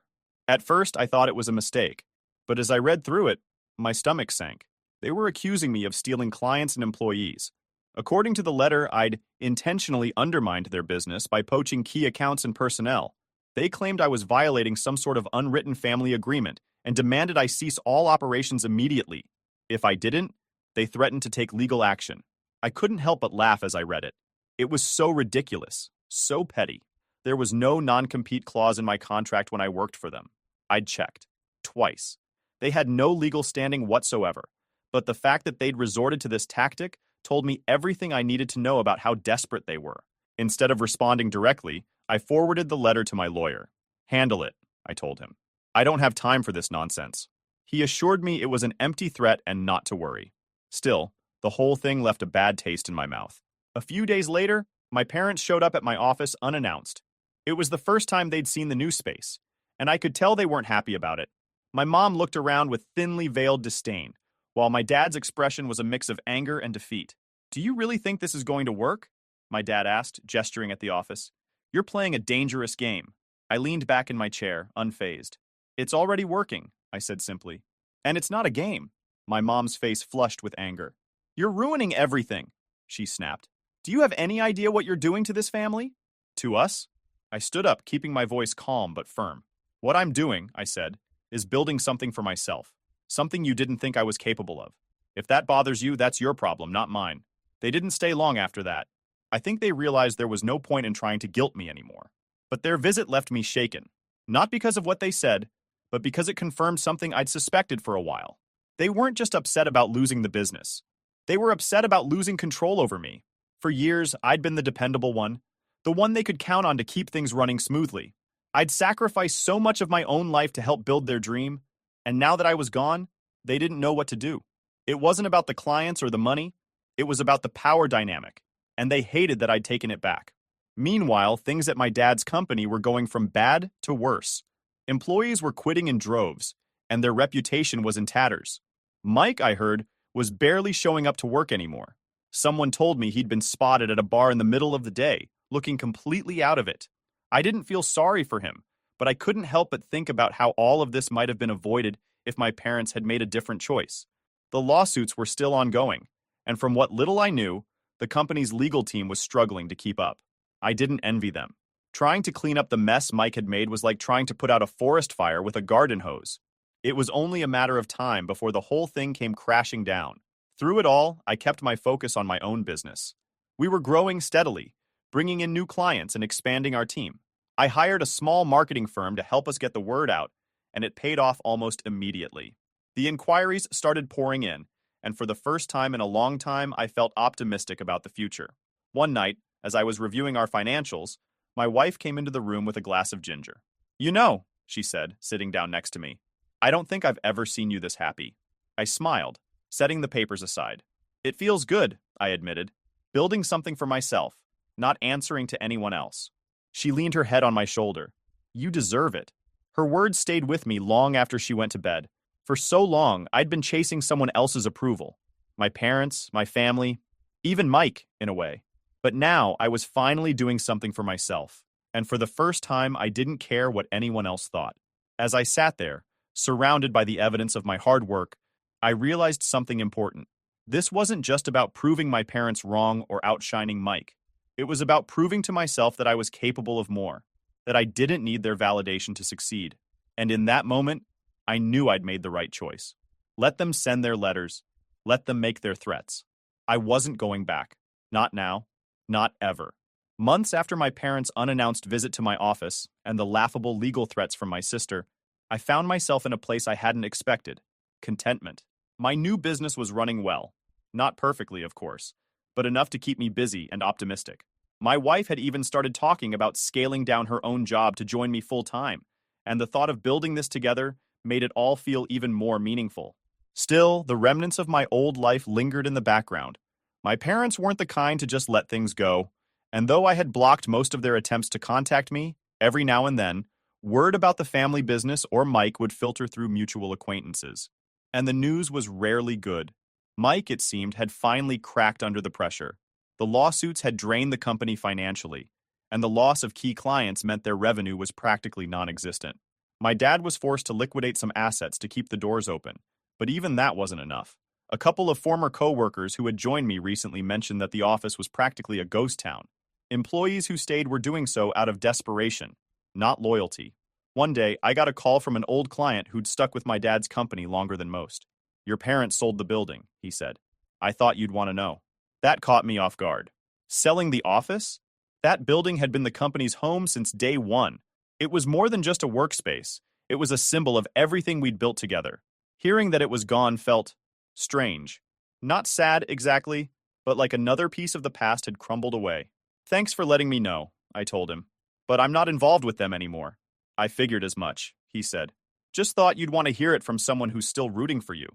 At first, I thought it was a mistake, but as I read through it, my stomach sank. They were accusing me of stealing clients and employees. According to the letter, I'd intentionally undermined their business by poaching key accounts and personnel. They claimed I was violating some sort of unwritten family agreement and demanded I cease all operations immediately. If I didn't, they threatened to take legal action. I couldn't help but laugh as I read it. It was so ridiculous, so petty. There was no non-compete clause in my contract when I worked for them. I'd checked. Twice. They had no legal standing whatsoever. But the fact that they'd resorted to this tactic told me everything I needed to know about how desperate they were. Instead of responding directly, I forwarded the letter to my lawyer. "Handle it," I told him. "I don't have time for this nonsense." He assured me it was an empty threat and not to worry. Still, the whole thing left a bad taste in my mouth. A few days later, my parents showed up at my office unannounced. It was the first time they'd seen the new space, and I could tell they weren't happy about it. My mom looked around with thinly veiled disdain, while my dad's expression was a mix of anger and defeat. "Do you really think this is going to work?" my dad asked, gesturing at the office. "You're playing a dangerous game." I leaned back in my chair, unfazed. "It's already working," I said simply. "And it's not a game." My mom's face flushed with anger. "You're ruining everything," she snapped. "Do you have any idea what you're doing to this family?" "To us?" I stood up, keeping my voice calm but firm. "What I'm doing," I said, "is building something for myself. Something you didn't think I was capable of. If that bothers you, that's your problem, not mine." They didn't stay long after that. I think they realized there was no point in trying to guilt me anymore. But their visit left me shaken. Not because of what they said, but because it confirmed something I'd suspected for a while. They weren't just upset about losing the business. They were upset about losing control over me. For years, I'd been the dependable one, the one they could count on to keep things running smoothly. I'd sacrificed so much of my own life to help build their dream, and now that I was gone, they didn't know what to do. It wasn't about the clients or the money, it was about the power dynamic, and they hated that I'd taken it back. Meanwhile, things at my dad's company were going from bad to worse. Employees were quitting in droves, and their reputation was in tatters. Mike, I heard, was barely showing up to work anymore. Someone told me he'd been spotted at a bar in the middle of the day, looking completely out of it. I didn't feel sorry for him, but I couldn't help but think about how all of this might have been avoided if my parents had made a different choice. The lawsuits were still ongoing, and from what little I knew, the company's legal team was struggling to keep up. I didn't envy them. Trying to clean up the mess Mike had made was like trying to put out a forest fire with a garden hose. It was only a matter of time before the whole thing came crashing down. Through it all, I kept my focus on my own business. We were growing steadily, bringing in new clients and expanding our team. I hired a small marketing firm to help us get the word out, and it paid off almost immediately. The inquiries started pouring in, and for the first time in a long time, I felt optimistic about the future. One night, as I was reviewing our financials, my wife came into the room with a glass of ginger. "You know," she said, sitting down next to me, "I don't think I've ever seen you this happy." I smiled, setting the papers aside. "It feels good," I admitted, "building something for myself, not answering to anyone else." She leaned her head on my shoulder. "You deserve it." Her words stayed with me long after she went to bed. For so long, I'd been chasing someone else's approval. My parents, my family, even Mike, in a way. But now I was finally doing something for myself. And for the first time, I didn't care what anyone else thought. As I sat there, surrounded by the evidence of my hard work, I realized something important. This wasn't just about proving my parents wrong or outshining Mike. It was about proving to myself that I was capable of more, that I didn't need their validation to succeed. And in that moment, I knew I'd made the right choice. Let them send their letters. Let them make their threats. I wasn't going back. Not now. Not ever. Months after my parents' unannounced visit to my office and the laughable legal threats from my sister, I found myself in a place I hadn't expected. Contentment. My new business was running well. Not perfectly, of course, but enough to keep me busy and optimistic. My wife had even started talking about scaling down her own job to join me full-time, and the thought of building this together made it all feel even more meaningful. Still, the remnants of my old life lingered in the background. My parents weren't the kind to just let things go, and though I had blocked most of their attempts to contact me, every now and then, word about the family business or Mike would filter through mutual acquaintances. And the news was rarely good. Mike, it seemed, had finally cracked under the pressure. The lawsuits had drained the company financially, and the loss of key clients meant their revenue was practically non-existent. My dad was forced to liquidate some assets to keep the doors open, but even that wasn't enough. A couple of former co-workers who had joined me recently mentioned that the office was practically a ghost town. Employees who stayed were doing so out of desperation, not loyalty. One day, I got a call from an old client who'd stuck with my dad's company longer than most. "Your parents sold the building," he said. "I thought you'd want to know." That caught me off guard. Selling the office? That building had been the company's home since day one. It was more than just a workspace. It was a symbol of everything we'd built together. Hearing that it was gone felt strange. Not sad exactly, but like another piece of the past had crumbled away. "Thanks for letting me know," I told him. "But I'm not involved with them anymore." "I figured as much," he said. "Just thought you'd want to hear it from someone who's still rooting for you."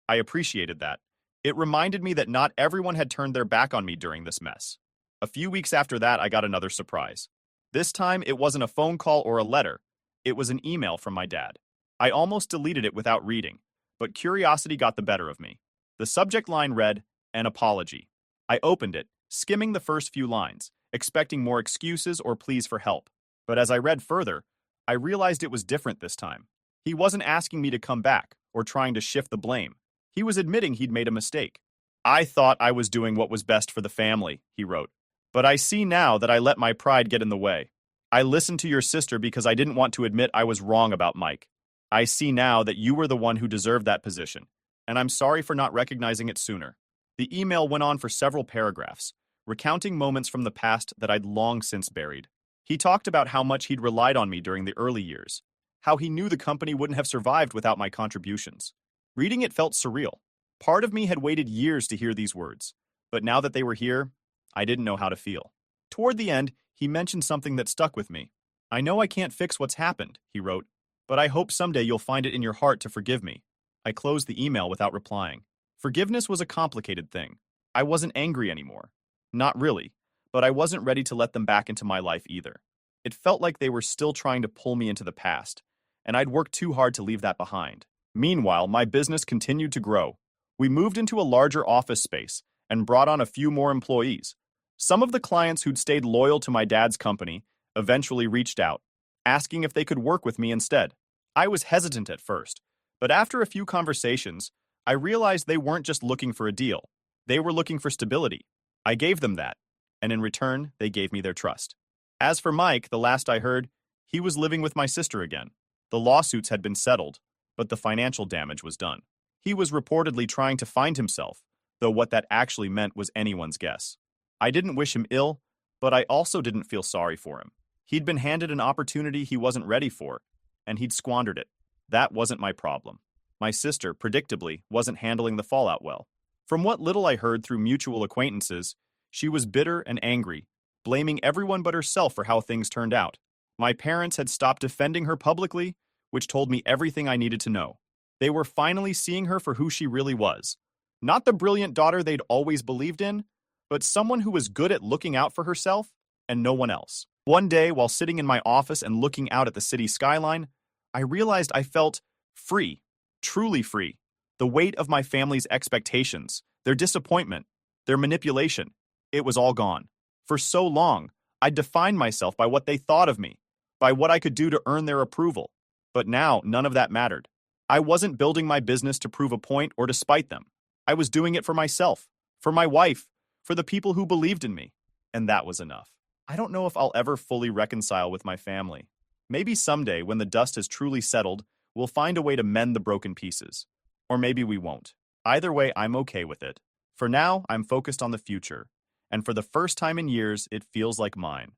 I appreciated that. It reminded me that not everyone had turned their back on me during this mess. A few weeks after that, I got another surprise. This time, it wasn't a phone call or a letter. It was an email from my dad. I almost deleted it without reading, but curiosity got the better of me. The subject line read, "An apology." I opened it, skimming the first few lines, expecting more excuses or pleas for help. But as I read further, I realized it was different this time. He wasn't asking me to come back or trying to shift the blame. He was admitting he'd made a mistake. "I thought I was doing what was best for the family," he wrote. "But I see now that I let my pride get in the way. I listened to your sister because I didn't want to admit I was wrong about Mike. I see now that you were the one who deserved that position, and I'm sorry for not recognizing it sooner." The email went on for several paragraphs, recounting moments from the past that I'd long since buried. He talked about how much he'd relied on me during the early years, how he knew the company wouldn't have survived without my contributions. Reading it felt surreal. Part of me had waited years to hear these words, but now that they were here, I didn't know how to feel. Toward the end, he he mentioned something that stuck with me. "I know I can't fix what's happened," he wrote, "but I hope someday you'll find it in your heart to forgive me." I closed the email without replying. Forgiveness was a complicated thing. I wasn't angry anymore. Not really, but I wasn't ready to let them back into my life either. It felt like they were still trying to pull me into the past, and I'd worked too hard to leave that behind. Meanwhile, my business continued to grow. We moved into a larger office space and brought on a few more employees. Some of the clients who'd stayed loyal to my dad's company eventually reached out, asking if they could work with me instead. I was hesitant at first, but after a few conversations, I realized they weren't just looking for a deal. They were looking for stability. I gave them that, and in return, they gave me their trust. As for Mike, the last I heard, he was living with my sister again. The lawsuits had been settled, but the financial damage was done. He was reportedly trying to find himself, though what that actually meant was anyone's guess. I didn't wish him ill, but I also didn't feel sorry for him. He'd been handed an opportunity he wasn't ready for, and he'd squandered it. That wasn't my problem. My sister, predictably, wasn't handling the fallout well. From what little I heard through mutual acquaintances, she was bitter and angry, blaming everyone but herself for how things turned out. My parents had stopped defending her publicly, which told me everything I needed to know. They were finally seeing her for who she really was. Not the brilliant daughter they'd always believed in, but someone who was good at looking out for herself and no one else. One day, while sitting in my office and looking out at the city skyline, I realized I felt free, truly free. The weight of my family's expectations, their disappointment, their manipulation, it was all gone. For so long, I'd defined myself by what they thought of me, by what I could do to earn their approval. But now, none of that mattered. I wasn't building my business to prove a point or to spite them. I was doing it for myself, for my wife, for the people who believed in me. And that was enough. I don't know if I'll ever fully reconcile with my family. Maybe someday, when the dust has truly settled, we'll find a way to mend the broken pieces. Or maybe we won't. Either way, I'm okay with it. For now, I'm focused on the future. And for the first time in years, it feels like mine.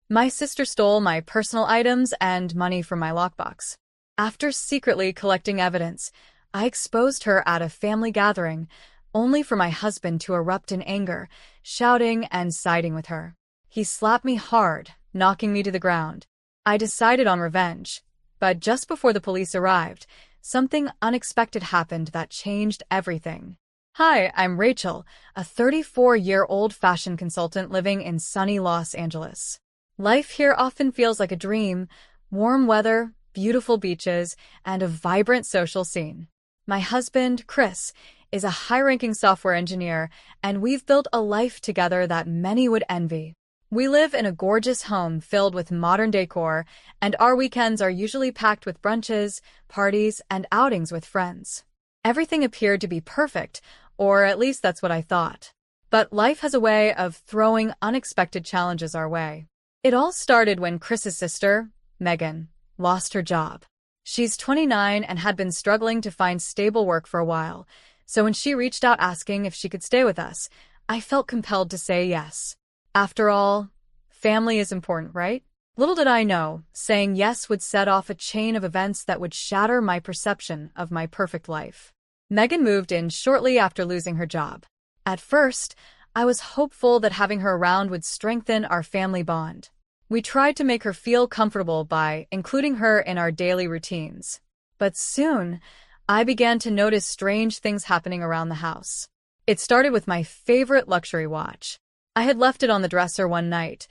My sister stole my personal items and money from my lockbox. After secretly collecting evidence, I exposed her at a family gathering, only for my husband to erupt in anger, shouting and siding with her. He slapped me hard, knocking me to the ground. I decided on revenge, but just before the police arrived, something unexpected happened that changed everything. Hi, I'm Rachel, a 34-year-old fashion consultant living in sunny Los Angeles. Life here often feels like a dream: warm weather, beautiful beaches, and a vibrant social scene. My husband, Chris, is a high-ranking software engineer, and we've built a life together that many would envy. We live in a gorgeous home filled with modern decor, and our weekends are usually packed with brunches, parties, and outings with friends. Everything appeared to be perfect, or at least that's what I thought. But life has a way of throwing unexpected challenges our way. It all started when Chris's sister, Megan, lost her job. She's 29 and had been struggling to find stable work for a while, so when she reached out asking if she could stay with us, I felt compelled to say yes. After all, family is important, right? Little did I know, saying yes would set off a chain of events that would shatter my perception of my perfect life. Megan moved in shortly after losing her job. At first, I was hopeful that having her around would strengthen our family bond. We tried to make her feel comfortable by including her in our daily routines. But soon, I began to notice strange things happening around the house. It started with my favorite luxury watch. I had left it on the dresser one night,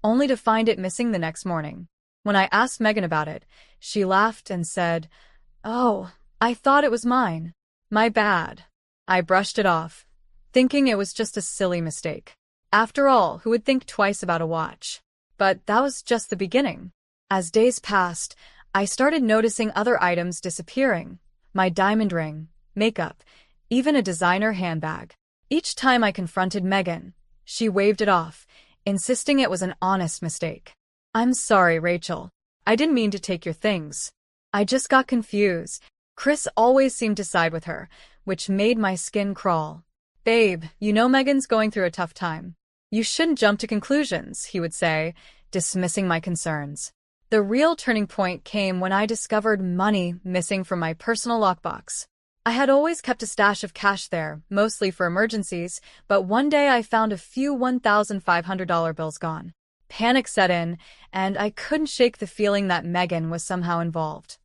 only to find it missing the next morning. When I asked Megan about it, she laughed and said, "Oh, I thought it was mine. My bad." I brushed it off, thinking it was just a silly mistake. After all, who would think twice about a watch? But that was just the beginning. As days passed, I started noticing other items disappearing: my diamond ring, makeup, even a designer handbag. Each time I confronted Megan, she waved it off, insisting it was an honest mistake. "I'm sorry, Rachel. I didn't mean to take your things. I just got confused." Chris always seemed to side with her, which made my skin crawl. "Babe, you know Megan's going through a tough time. You shouldn't jump to conclusions," he would say, dismissing my concerns. The real turning point came when I discovered money missing from my personal lockbox. I had always kept a stash of cash there, mostly for emergencies, but one day I found a few $1,500 bills gone. Panic set in, and I couldn't shake the feeling that Megan was somehow involved.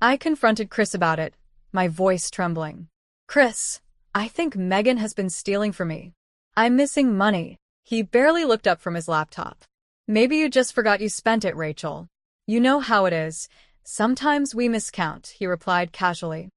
I confronted Chris about it, my voice trembling. Chris, I think Megan has been stealing from me. I'm missing money. He barely looked up from his laptop. Maybe you just forgot you spent it, Rachel. You know how it is. Sometimes we miscount, he replied casually.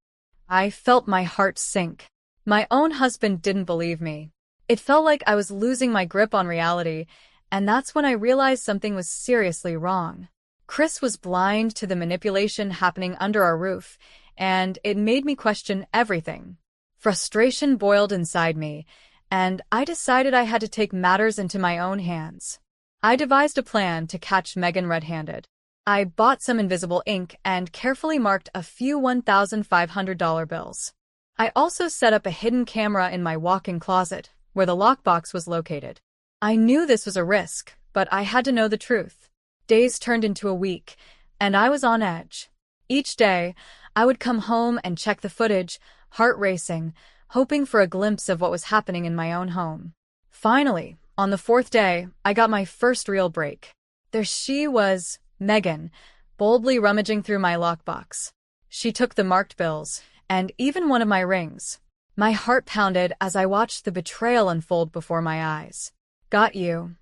I felt my heart sink. My own husband didn't believe me. It felt like I was losing my grip on reality, and that's when I realized something was seriously wrong. Chris was blind to the manipulation happening under our roof, and it made me question everything. Frustration boiled inside me, and I decided I had to take matters into my own hands. I devised a plan to catch Megan red-handed. I bought some invisible ink and carefully marked a few $1,500 bills. I also set up a hidden camera in my walk-in closet, where the lockbox was located. I knew this was a risk, but I had to know the truth. Days turned into a week, and I was on edge. Each day, I would come home and check the footage, heart racing, hoping for a glimpse of what was happening in my own home. Finally, on the fourth day, I got my first real break. There she was, Megan, boldly rummaging through my lockbox. She took the marked bills, and even one of my rings. My heart pounded as I watched the betrayal unfold before my eyes. Got you,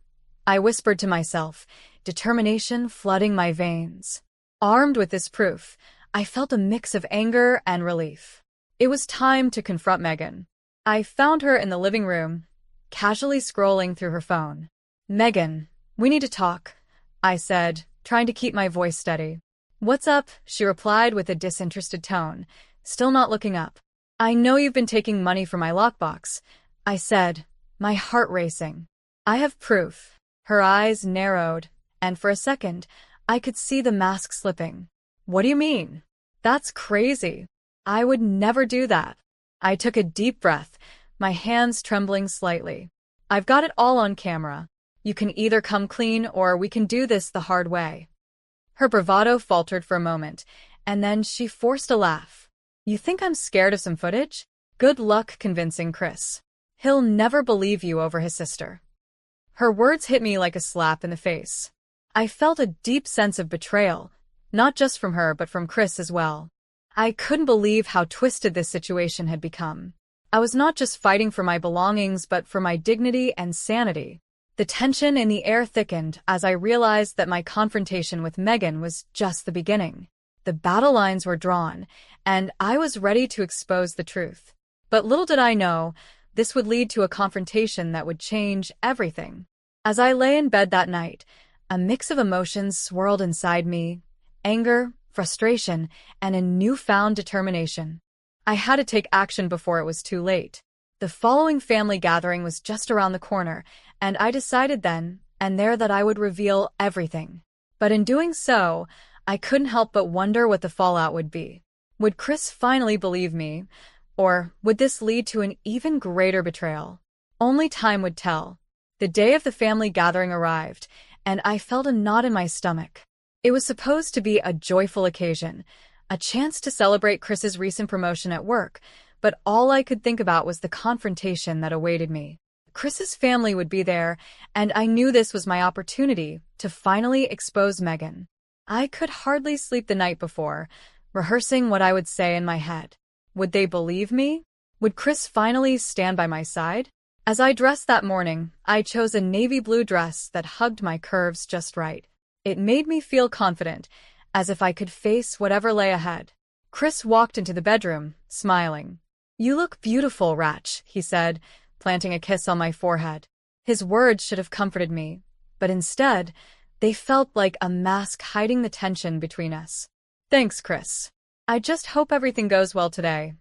I whispered to myself, determination flooding my veins. Armed with this proof, I felt a mix of anger and relief. It was time to confront Megan. I found her in the living room, casually scrolling through her phone. Megan, we need to talk, I said, trying to keep my voice steady. What's up? She replied with a disinterested tone, still not looking up. I know you've been taking money from my lockbox, I said, my heart racing. I have proof. Her eyes narrowed, and for a second, I could see the mask slipping. What do you mean? That's crazy. I would never do that. I took a deep breath, my hands trembling slightly. I've got it all on camera. You can either come clean or we can do this the hard way. Her bravado faltered for a moment, and then she forced a laugh. You think I'm scared of some footage? Good luck convincing Chris. He'll never believe you over his sister. Her words hit me like a slap in the face. I felt a deep sense of betrayal, not just from her but from Chris as well. I couldn't believe how twisted this situation had become. I was not just fighting for my belongings but for my dignity and sanity. The tension in the air thickened as I realized that my confrontation with Megan was just the beginning. The battle lines were drawn, and I was ready to expose the truth. But little did I know, this would lead to a confrontation that would change everything. As I lay in bed that night, a mix of emotions swirled inside me: anger, frustration, and a newfound determination. I had to take action before it was too late. The following family gathering was just around the corner, and I decided then and there that I would reveal everything. But in doing so, I couldn't help but wonder what the fallout would be. Would Chris finally believe me? Or would this lead to an even greater betrayal? Only time would tell. The day of the family gathering arrived, and I felt a knot in my stomach. It was supposed to be a joyful occasion, a chance to celebrate Chris's recent promotion at work, but all I could think about was the confrontation that awaited me. Chris's family would be there, and I knew this was my opportunity to finally expose Megan. I could hardly sleep the night before, rehearsing what I would say in my head. Would they believe me? Would Chris finally stand by my side? As I dressed that morning, I chose a navy blue dress that hugged my curves just right. It made me feel confident, as if I could face whatever lay ahead. Chris walked into the bedroom, smiling. You look beautiful, Ratch, he said, planting a kiss on my forehead. His words should have comforted me, but instead, they felt like a mask hiding the tension between us. Thanks, Chris. I just hope everything goes well today,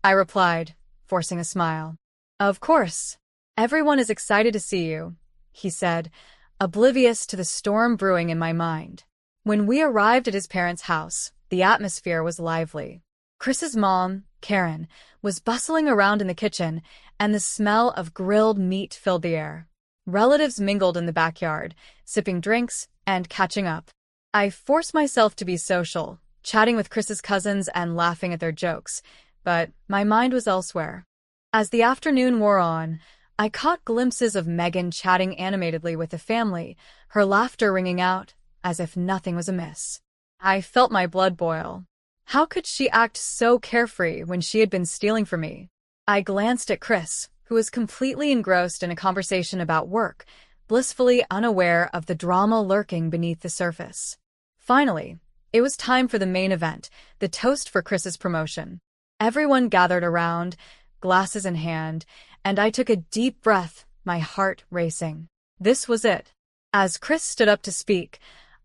I replied, forcing a smile. Of course. Everyone is excited to see you, he said, oblivious to the storm brewing in my mind. When we arrived at his parents' house, the atmosphere was lively. Chris's mom, Karen, was bustling around in the kitchen, and the smell of grilled meat filled the air. Relatives mingled in the backyard, sipping drinks and catching up. I forced myself to be social, chatting with Chris's cousins and laughing at their jokes, but my mind was elsewhere. As the afternoon wore on, I caught glimpses of Megan chatting animatedly with the family, her laughter ringing out as if nothing was amiss. I felt my blood boil. How could she act so carefree when she had been stealing from me? I glanced at Chris, who was completely engrossed in a conversation about work, blissfully unaware of the drama lurking beneath the surface. Finally, it was time for the main event, the toast for Chris's promotion. Everyone gathered around, glasses in hand, and I took a deep breath, my heart racing. This was it. As Chris stood up to speak,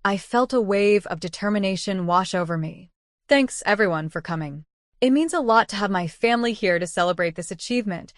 I felt a wave of determination wash over me. Thanks, everyone, for coming. It means a lot to have my family here to celebrate this achievement,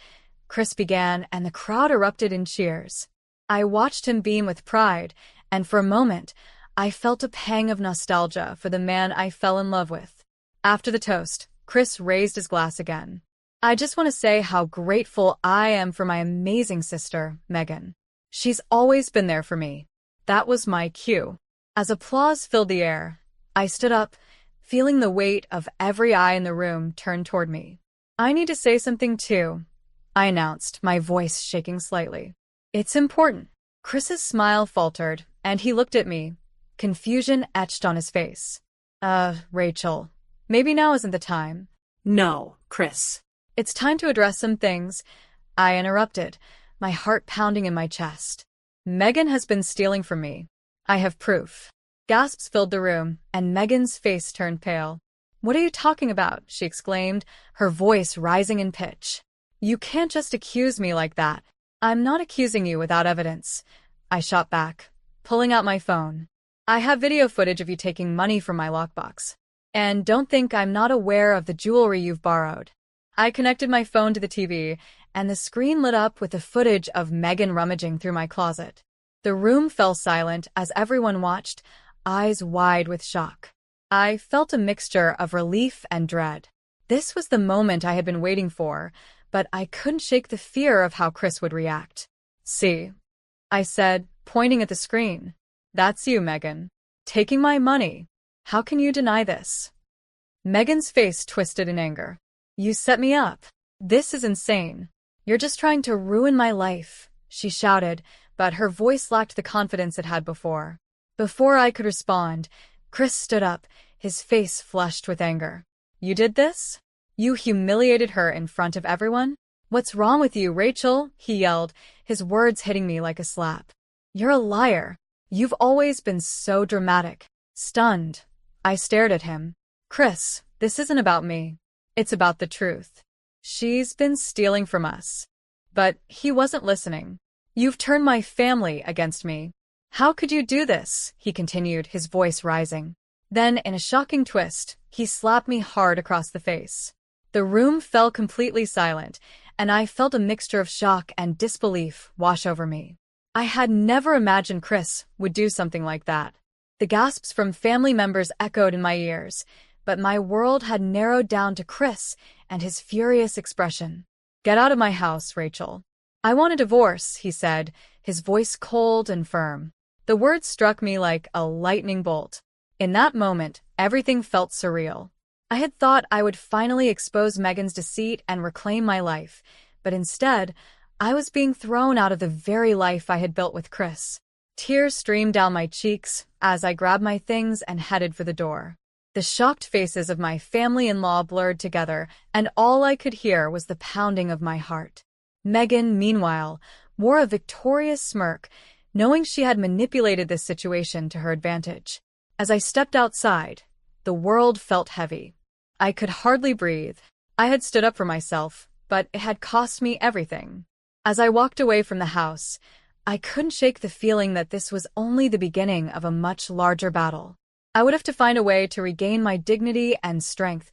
Chris began, and the crowd erupted in cheers. I watched him beam with pride, and for a moment, I felt a pang of nostalgia for the man I fell in love with. After the toast, Chris raised his glass again. I just want to say how grateful I am for my amazing sister, Megan. She's always been there for me. That was my cue. As applause filled the air, I stood up, feeling the weight of every eye in the room turned toward me. I need to say something too, I announced, my voice shaking slightly. It's important. Chris's smile faltered, and he looked at me, confusion etched on his face. Rachel, maybe now isn't the time. No, Chris. It's time to address some things, I interrupted, my heart pounding in my chest. Megan has been stealing from me. I have proof. Gasps filled the room, and Megan's face turned pale. What are you talking about? She exclaimed, her voice rising in pitch. You can't just accuse me like that. I'm not accusing you without evidence, I shot back, pulling out my phone. I have video footage of you taking money from my lockbox. And don't think I'm not aware of the jewelry you've borrowed. I connected my phone to the TV, and the screen lit up with the footage of Megan rummaging through my closet. The room fell silent as everyone watched, eyes wide with shock. I felt a mixture of relief and dread. This was the moment I had been waiting for, but I couldn't shake the fear of how Chris would react. See, I said, pointing at the screen. That's you, Megan. Taking my money. How can you deny this? Megan's face twisted in anger. You set me up. This is insane. You're just trying to ruin my life, she shouted, but her voice lacked the confidence it had before. Before I could respond, Chris stood up, his face flushed with anger. You did this? You humiliated her in front of everyone? What's wrong with you, Rachel? He yelled, his words hitting me like a slap. You're a liar. You've always been so dramatic. Stunned, I stared at him. Chris, this isn't about me. It's about the truth. She's been stealing from us. But he wasn't listening. You've turned my family against me. How could you do this? He continued, his voice rising. Then, in a shocking twist, he slapped me hard across the face. The room fell completely silent, and I felt a mixture of shock and disbelief wash over me. I had never imagined Chris would do something like that. The gasps from family members echoed in my ears, but my world had narrowed down to Chris and his furious expression. Get out of my house, Rachel. I want a divorce, he said, his voice cold and firm. The words struck me like a lightning bolt. In that moment, everything felt surreal. I had thought I would finally expose Megan's deceit and reclaim my life, but instead, I was being thrown out of the very life I had built with Chris. Tears streamed down my cheeks as I grabbed my things and headed for the door. The shocked faces of my family-in-law blurred together, and all I could hear was the pounding of my heart. Megan, meanwhile, wore a victorious smirk, knowing she had manipulated this situation to her advantage. As I stepped outside, the world felt heavy. I could hardly breathe. I had stood up for myself, but it had cost me everything. As I walked away from the house, I couldn't shake the feeling that this was only the beginning of a much larger battle. I would have to find a way to regain my dignity and strength,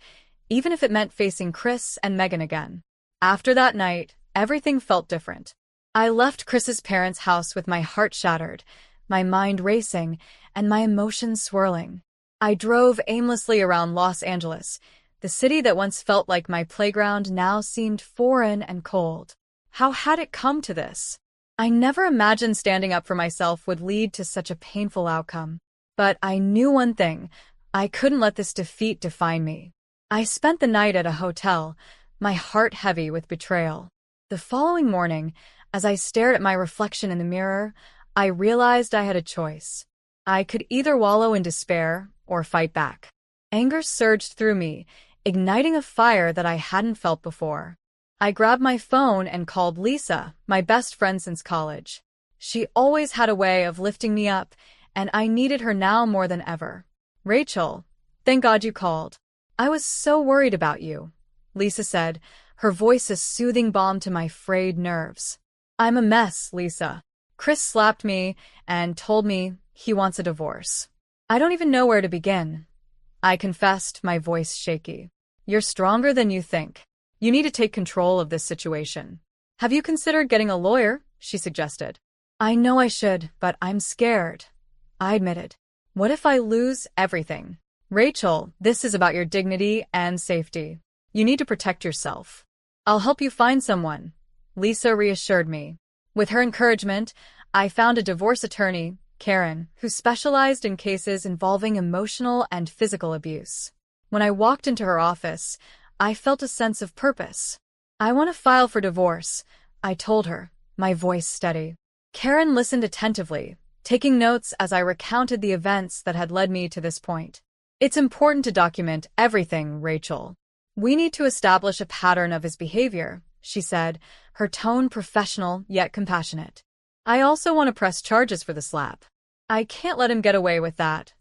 even if it meant facing Chris and Megan again. After that night, everything felt different. I left Chris's parents' house with my heart shattered, my mind racing, and my emotions swirling. I drove aimlessly around Los Angeles. The city that once felt like my playground now seemed foreign and cold. How had it come to this? I never imagined standing up for myself would lead to such a painful outcome. But I knew one thing. I couldn't let this defeat define me. I spent the night at a hotel, my heart heavy with betrayal. The following morning, As I stared at my reflection in the mirror, I realized I had a choice. I could either wallow in despair or fight back. Anger surged through me, igniting a fire that I hadn't felt before. I grabbed my phone and called Lisa, my best friend since college. She always had a way of lifting me up, and I needed her now more than ever. "Rachel, thank God you called. I was so worried about you," Lisa said, her voice a soothing balm to my frayed nerves. "I'm a mess, Lisa. Chris slapped me and told me he wants a divorce. I don't even know where to begin," I confessed, my voice shaky. "You're stronger than you think. You need to take control of this situation. Have you considered getting a lawyer?" she suggested. "I know I should, but I'm scared," I admitted. "What if I lose everything?" "Rachel, this is about your dignity and safety. You need to protect yourself." "I'll help you find someone," Lisa reassured me. With her encouragement, I found a divorce attorney, Karen, who specialized in cases involving emotional and physical abuse. When I walked into her office, I felt a sense of purpose. "I want to file for divorce," I told her, my voice steady. Karen listened attentively, taking notes as I recounted the events that had led me to this point. "It's important to document everything, Rachel. We need to establish a pattern of his behavior," she said, her tone professional yet compassionate. "I also want to press charges for the slap. I can't let him get away with that,"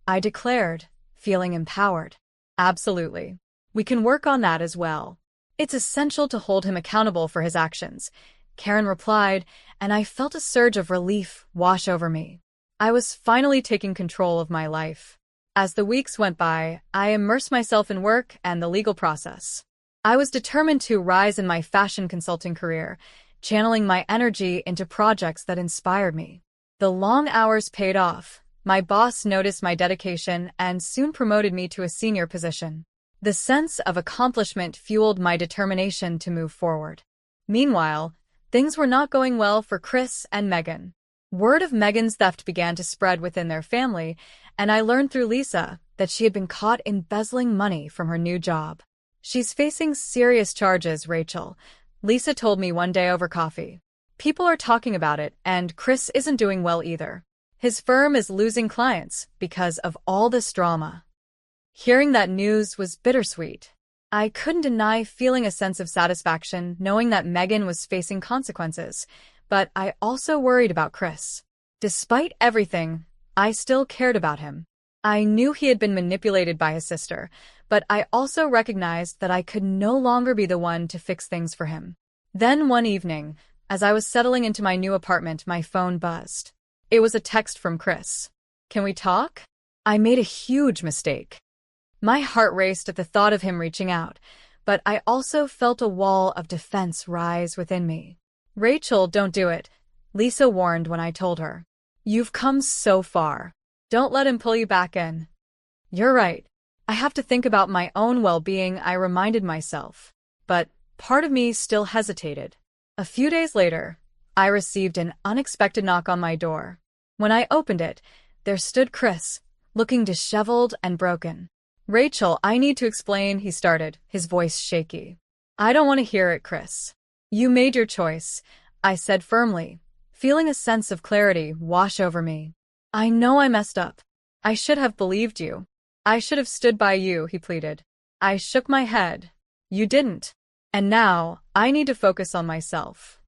I declared, feeling empowered. "Absolutely. We can work on that as well. It's essential to hold him accountable for his actions," Karen replied, and I felt a surge of relief wash over me. I was finally taking control of my life. As the weeks went by, I immersed myself in work and the legal process. I was determined to rise in my fashion consulting career, channeling my energy into projects that inspired me. The long hours paid off. My boss noticed my dedication and soon promoted me to a senior position. The sense of accomplishment fueled my determination to move forward. Meanwhile, things were not going well for Chris and Megan. Word of Megan's theft began to spread within their family, and I learned through Lisa that she had been caught embezzling money from her new job. "She's facing serious charges, Rachel," Lisa told me one day over coffee. "People are talking about it, and Chris isn't doing well either. His firm is losing clients because of all this drama." Hearing that news was bittersweet. I couldn't deny feeling a sense of satisfaction knowing that Megan was facing consequences, but I also worried about Chris. Despite everything, I still cared about him. I knew he had been manipulated by his sister, but I also recognized that I could no longer be the one to fix things for him. Then one evening, as I was settling into my new apartment, my phone buzzed. It was a text from Chris. "Can we talk? I made a huge mistake." My heart raced at the thought of him reaching out, but I also felt a wall of defense rise within me. "Rachel, don't do it," Lisa warned when I told her. "You've come so far. Don't let him pull you back in." "You're right. I have to think about my own well-being," I reminded myself. But part of me still hesitated. A few days later, I received an unexpected knock on my door. When I opened it, there stood Chris, looking disheveled and broken. "Rachel, I need to explain," he started, his voice shaky. "I don't want to hear it, Chris. You made your choice," I said firmly, feeling a sense of clarity wash over me. "I know I messed up. I should have believed you. I should have stood by you," he pleaded. I shook my head. "You didn't. And now, I need to focus on myself."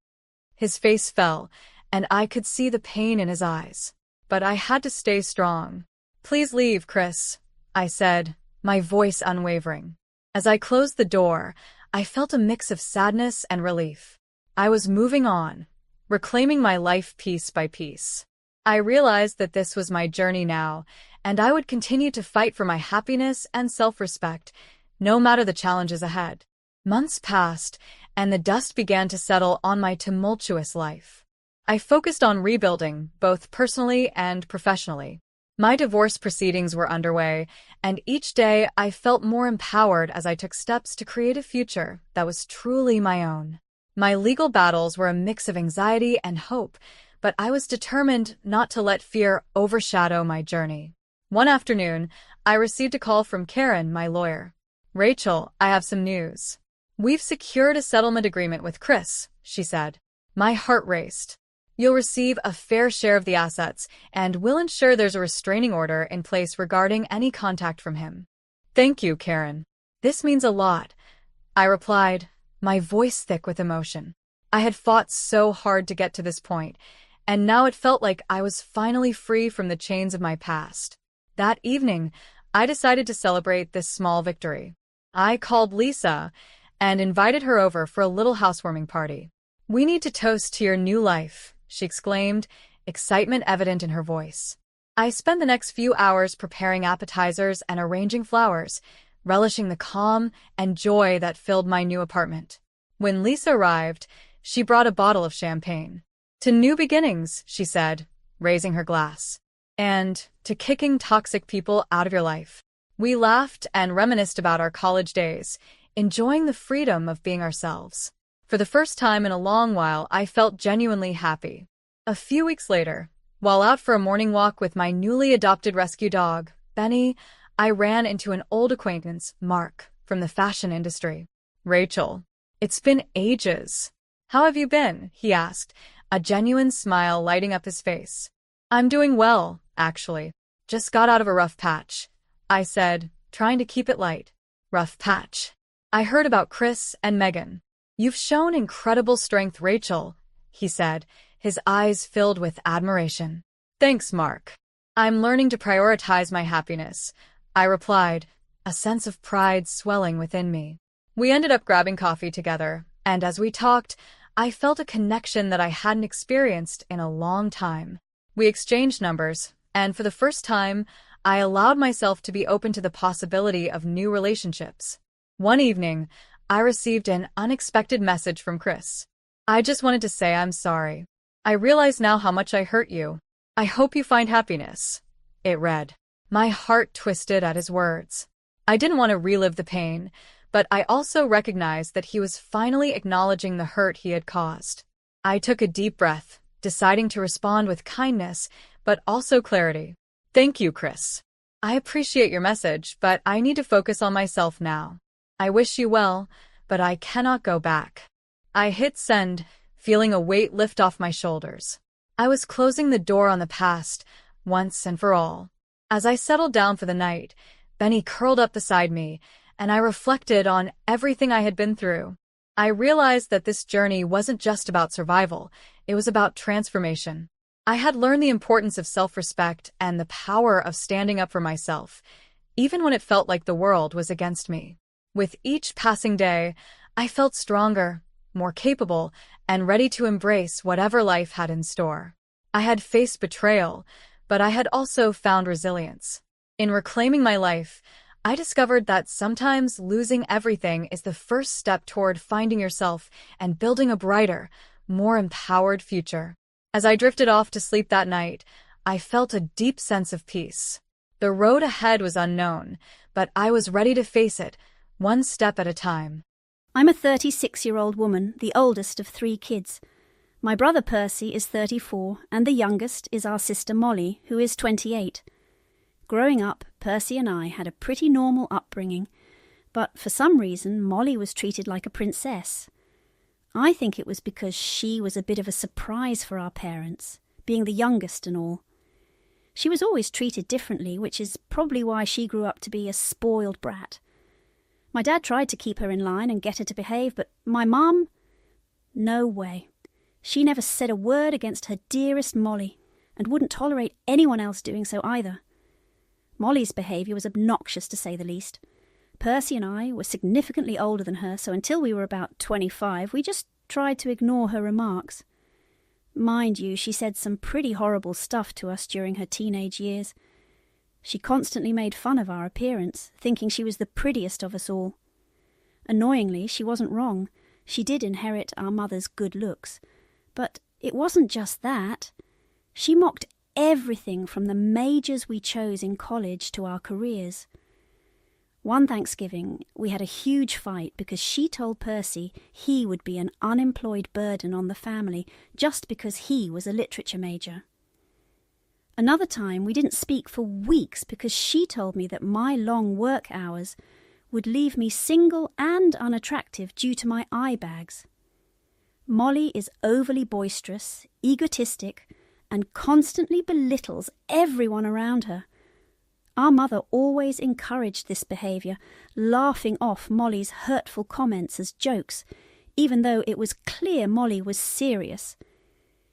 His face fell, and I could see the pain in his eyes. But I had to stay strong. "Please leave, Chris," I said, my voice unwavering. As I closed the door, I felt a mix of sadness and relief. I was moving on, reclaiming my life piece by piece. I realized that this was my journey now, and I would continue to fight for my happiness and self-respect, no matter the challenges ahead. Months passed, and the dust began to settle on my tumultuous life. I focused on rebuilding, both personally and professionally. My divorce proceedings were underway, and each day I felt more empowered as I took steps to create a future that was truly my own. My legal battles were a mix of anxiety and hope, but I was determined not to let fear overshadow my journey. One afternoon, I received a call from Karen, my lawyer. "Rachel, I have some news. We've secured a settlement agreement with Chris," she said. My heart raced. You'll receive a fair share of the assets, and we'll ensure there's a restraining order in place regarding any contact from him. Thank you, Karen. This means a lot, I replied, my voice thick with emotion. I had fought so hard to get to this point, and now it felt like I was finally free from the chains of my past. That evening, I decided to celebrate this small victory. I called Lisa and invited her over for a little housewarming party. We need to toast to your new life, she exclaimed, excitement evident in her voice. I spent the next few hours preparing appetizers and arranging flowers, relishing the calm and joy that filled my new apartment. When Lisa arrived, she brought a bottle of champagne. To new beginnings, she said, raising her glass. And to kicking toxic people out of your life. We laughed and reminisced about our college days, enjoying the freedom of being ourselves. For the first time in a long while, I felt genuinely happy. A few weeks later, while out for a morning walk with my newly adopted rescue dog, Benny, I ran into an old acquaintance, Mark, from the fashion industry. Rachel, it's been ages. How have you been? He asked, a genuine smile lighting up his face. I'm doing well, actually. Just got out of a rough patch, I said, trying to keep it light. Rough patch. I heard about Chris and Megan. You've shown incredible strength, Rachel, he said, his eyes filled with admiration. Thanks, Mark. I'm learning to prioritize my happiness, I replied, a sense of pride swelling within me. We ended up grabbing coffee together, and as we talked, I felt a connection that I hadn't experienced in a long time. We exchanged numbers, and for the first time, I allowed myself to be open to the possibility of new relationships. One evening, I received an unexpected message from Chris. I just wanted to say I'm sorry. I realize now how much I hurt you. I hope you find happiness. It read. My heart twisted at his words. I didn't want to relive the pain, but I also recognized that he was finally acknowledging the hurt he had caused. I took a deep breath, deciding to respond with kindness, but also clarity. Thank you, Chris. I appreciate your message, but I need to focus on myself now. I wish you well, but I cannot go back. I hit send, feeling a weight lift off my shoulders. I was closing the door on the past, once and for all. As I settled down for the night, Benny curled up beside me, and I reflected on everything I had been through. I realized that this journey wasn't just about survival, it was about transformation. I had learned the importance of self-respect and the power of standing up for myself, even when it felt like the world was against me. With each passing day, I felt stronger, more capable, and ready to embrace whatever life had in store. I had faced betrayal, but I had also found resilience. In reclaiming my life, I discovered that sometimes losing everything is the first step toward finding yourself and building a brighter, more empowered future. As I drifted off to sleep that night, I felt a deep sense of peace. The road ahead was unknown, but I was ready to face it, one step at a time. I'm a 36-year-old woman, the oldest of 3 kids. My brother Percy is 34, and the youngest is our sister Molly, who is 28. Growing up, Percy and I had a pretty normal upbringing, but for some reason Molly was treated like a princess. I think it was because she was a bit of a surprise for our parents, being the youngest and all. She was always treated differently, which is probably why she grew up to be a spoiled brat. My dad tried to keep her in line and get her to behave, but my mum? No way. She never said a word against her dearest Molly, and wouldn't tolerate anyone else doing so either. Molly's behaviour was obnoxious, to say the least. Percy and I were significantly older than her, so until we were about 25, we just tried to ignore her remarks. Mind you, she said some pretty horrible stuff to us during her teenage years. She constantly made fun of our appearance, thinking she was the prettiest of us all. Annoyingly, she wasn't wrong. She did inherit our mother's good looks. But it wasn't just that. She mocked everything from the majors we chose in college to our careers. One Thanksgiving, we had a huge fight because she told Percy he would be an unemployed burden on the family just because he was a literature major. Another time, we didn't speak for weeks because she told me that my long work hours would leave me single and unattractive due to my eye bags. Molly is overly boisterous, egotistic, and constantly belittles everyone around her. Our mother always encouraged this behaviour, laughing off Molly's hurtful comments as jokes, even though it was clear Molly was serious.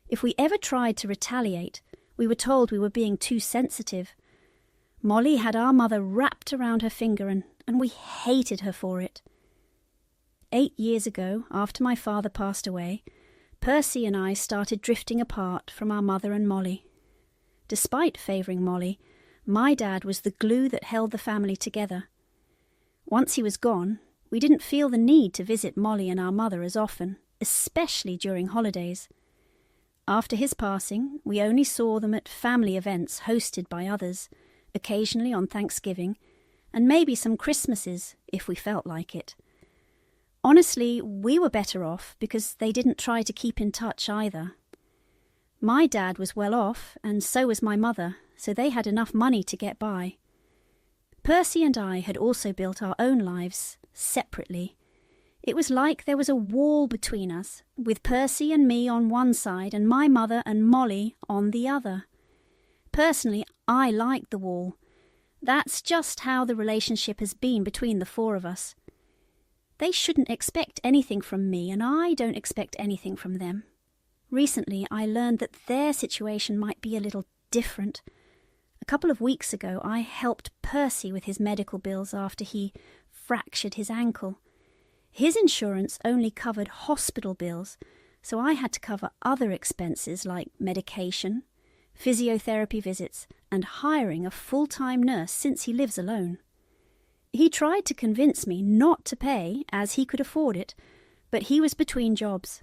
If we ever tried to retaliate, we were told we were being too sensitive. Molly had our mother wrapped around her finger, and we hated her for it. 8 years ago, after my father passed away, Percy and I started drifting apart from our mother and Molly. Despite favouring Molly, my dad was the glue that held the family together. Once he was gone, we didn't feel the need to visit Molly and our mother as often, especially during holidays. After his passing, we only saw them at family events hosted by others, occasionally on Thanksgiving, and maybe some Christmases if we felt like it. Honestly, we were better off because they didn't try to keep in touch either. My dad was well off, and so was my mother, so they had enough money to get by. Percy and I had also built our own lives, separately. It was like there was a wall between us, with Percy and me on one side and my mother and Molly on the other. Personally, I liked the wall. That's just how the relationship has been between the four of us. They shouldn't expect anything from me, and I don't expect anything from them. Recently, I learned that their situation might be a little different. A couple of weeks ago, I helped Percy with his medical bills after he fractured his ankle. His insurance only covered hospital bills, so I had to cover other expenses like medication, physiotherapy visits, and hiring a full-time nurse since he lives alone. He tried to convince me not to pay as he could afford it, but he was between jobs.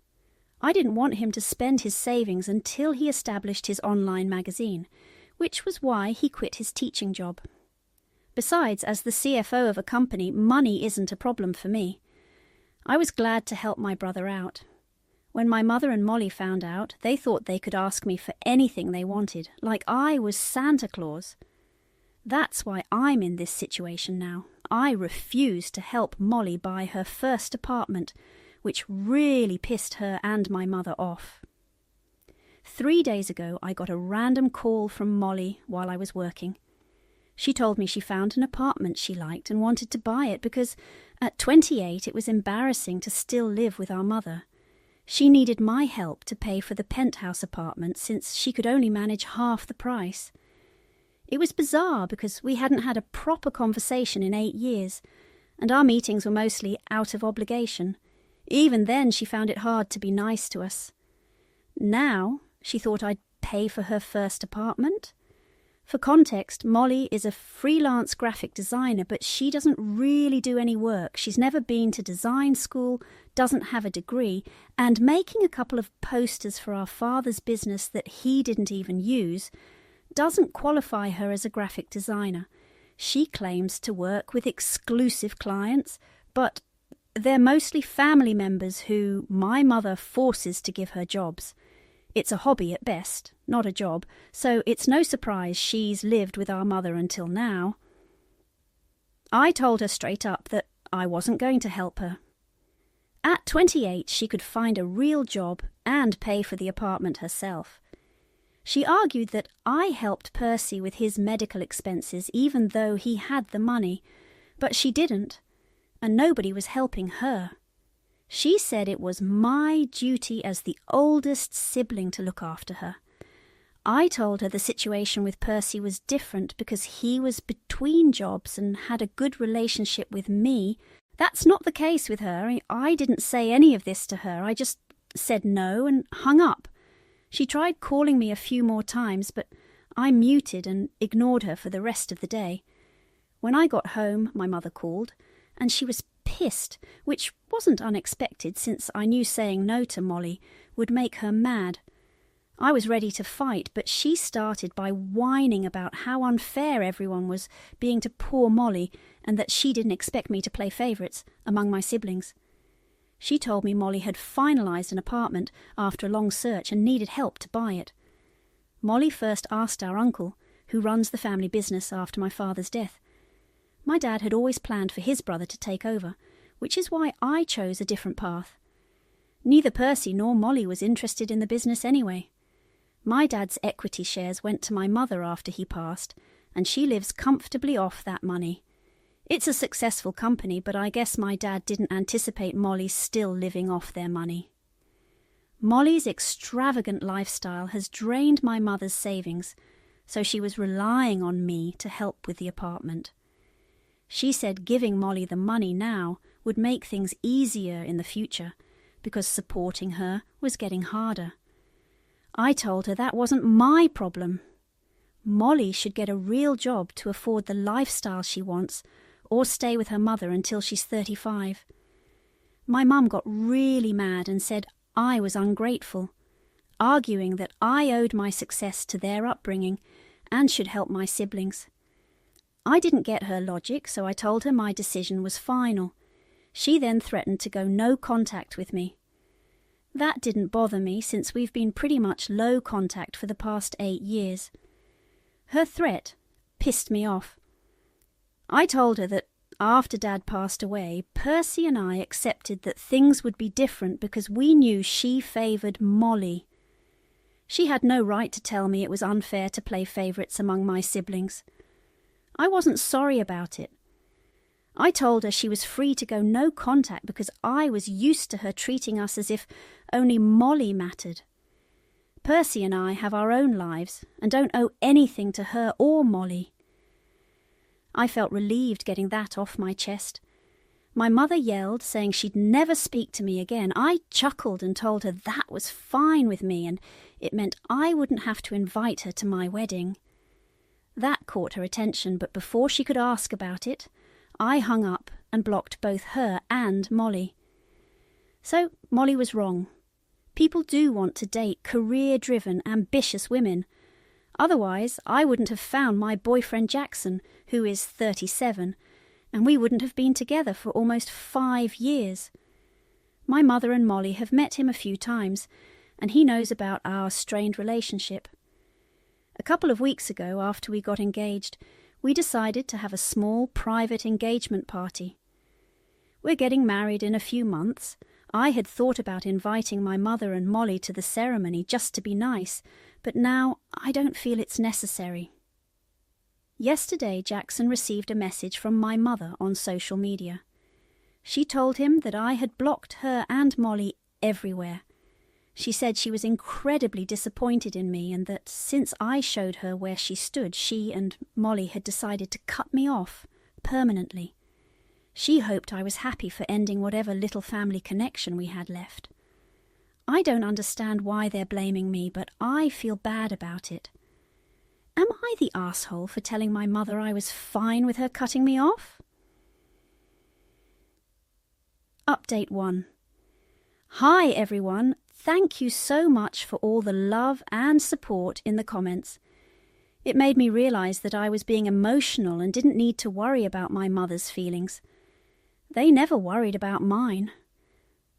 I didn't want him to spend his savings until he established his online magazine, which was why he quit his teaching job. Besides, as the CFO of a company, money isn't a problem for me. I was glad to help my brother out. When my mother and Molly found out, they thought they could ask me for anything they wanted, like I was Santa Claus. That's why I'm in this situation now. I refused to help Molly buy her first apartment, which really pissed her and my mother off. 3 days ago, I got a random call from Molly while I was working. She told me she found an apartment she liked and wanted to buy it because at 28 it was embarrassing to still live with our mother. She needed my help to pay for the penthouse apartment since she could only manage half the price. It was bizarre because we hadn't had a proper conversation in 8 years, and our meetings were mostly out of obligation. Even then she found it hard to be nice to us. Now she thought I'd pay for her first apartment? For context, Molly is a freelance graphic designer, but she doesn't really do any work. She's never been to design school, doesn't have a degree, and making a couple of posters for our father's business that he didn't even use doesn't qualify her as a graphic designer. She claims to work with exclusive clients, but they're mostly family members who my mother forces to give her jobs. It's a hobby at best, not a job, so it's no surprise she's lived with our mother until now. I told her straight up that I wasn't going to help her. At 28, she could find a real job and pay for the apartment herself. She argued that I helped Percy with his medical expenses even though he had the money, but she didn't, and nobody was helping her. She said it was my duty as the oldest sibling to look after her. I told her the situation with Percy was different because he was between jobs and had a good relationship with me. That's not the case with her. I didn't say any of this to her. I just said no and hung up. She tried calling me a few more times, but I muted and ignored her for the rest of the day. When I got home, my mother called, and she was pissed, which wasn't unexpected since I knew saying no to Molly would make her mad. I was ready to fight, but she started by whining about how unfair everyone was being to poor Molly and that she didn't expect me to play favourites among my siblings. She told me Molly had finalised an apartment after a long search and needed help to buy it. Molly first asked our uncle, who runs the family business after my father's death. My dad had always planned for his brother to take over, which is why I chose a different path. Neither Percy nor Molly was interested in the business anyway. My dad's equity shares went to my mother after he passed, and she lives comfortably off that money. It's a successful company, but I guess my dad didn't anticipate Molly still living off their money. Molly's extravagant lifestyle has drained my mother's savings, so she was relying on me to help with the apartment. She said giving Molly the money now would make things easier in the future, because supporting her was getting harder. I told her that wasn't my problem. Molly should get a real job to afford the lifestyle she wants, or stay with her mother until she's 35. My mum got really mad and said I was ungrateful, arguing that I owed my success to their upbringing and should help my siblings. I didn't get her logic, so I told her my decision was final. She then threatened to go no contact with me. That didn't bother me, since we've been pretty much low contact for the past 8 years. Her threat pissed me off. I told her that after Dad passed away, Percy and I accepted that things would be different because we knew she favoured Molly. She had no right to tell me it was unfair to play favourites among my siblings. I wasn't sorry about it. I told her she was free to go no contact because I was used to her treating us as if only Molly mattered. Percy and I have our own lives and don't owe anything to her or Molly. I felt relieved getting that off my chest. My mother yelled, saying she'd never speak to me again. I chuckled and told her that was fine with me, and it meant I wouldn't have to invite her to my wedding. That caught her attention, but before she could ask about it, I hung up and blocked both her and Molly. So Molly was wrong. People do want to date career-driven, ambitious women. Otherwise, I wouldn't have found my boyfriend Jackson, who is 37, and we wouldn't have been together for almost 5 years. My mother and Molly have met him a few times, and he knows about our strained relationship. A couple of weeks ago, after we got engaged, we decided to have a small private engagement party. We're getting married in a few months. I had thought about inviting my mother and Molly to the ceremony just to be nice, but now I don't feel it's necessary. Yesterday, Jackson received a message from my mother on social media. She told him that I had blocked her and Molly everywhere. She said she was incredibly disappointed in me, and that since I showed her where she stood, she and Molly had decided to cut me off permanently. She hoped I was happy for ending whatever little family connection we had left. I don't understand why they're blaming me, but I feel bad about it. Am I the asshole for telling my mother I was fine with her cutting me off? Update 1. Hi everyone, thank you so much for all the love and support in the comments. It made me realise that I was being emotional and didn't need to worry about my mother's feelings. They never worried about mine.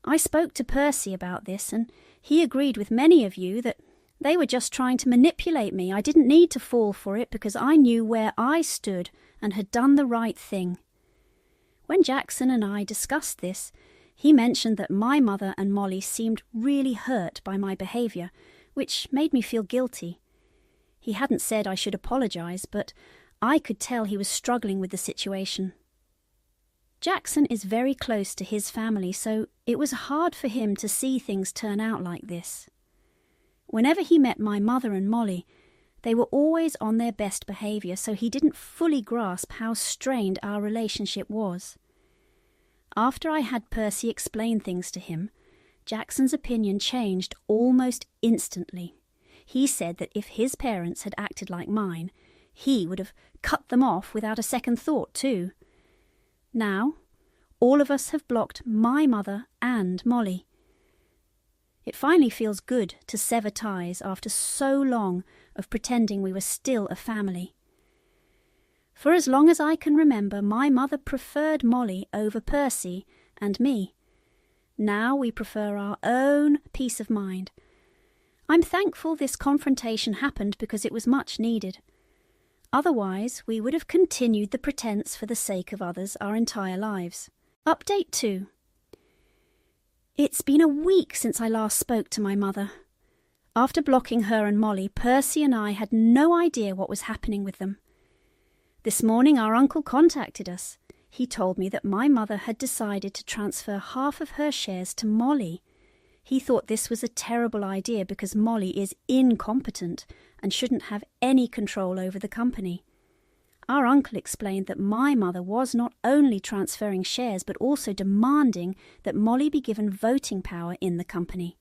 I spoke to Percy about this, and he agreed with many of you that they were just trying to manipulate me. I didn't need to fall for it because I knew where I stood and had done the right thing. When Jackson and I discussed this, he mentioned that my mother and Molly seemed really hurt by my behaviour, which made me feel guilty. He hadn't said I should apologise, but I could tell he was struggling with the situation. Jackson is very close to his family, so it was hard for him to see things turn out like this. Whenever he met my mother and Molly, they were always on their best behaviour, so he didn't fully grasp how strained our relationship was. After I had Percy explain things to him, Jackson's opinion changed almost instantly. He said that if his parents had acted like mine, he would have cut them off without a second thought too. Now, all of us have blocked my mother and Molly. It finally feels good to sever ties after so long of pretending we were still a family. For as long as I can remember, my mother preferred Molly over Percy and me. Now we prefer our own peace of mind. I'm thankful this confrontation happened because it was much needed. Otherwise, we would have continued the pretense for the sake of others our entire lives. Update 2. It's been a week since I last spoke to my mother. After blocking her and Molly, Percy and I had no idea what was happening with them. This morning our uncle contacted us. He told me that my mother had decided to transfer half of her shares to Molly. He thought this was a terrible idea because Molly is incompetent and shouldn't have any control over the company. Our uncle explained that my mother was not only transferring shares but also demanding that Molly be given voting power in the company.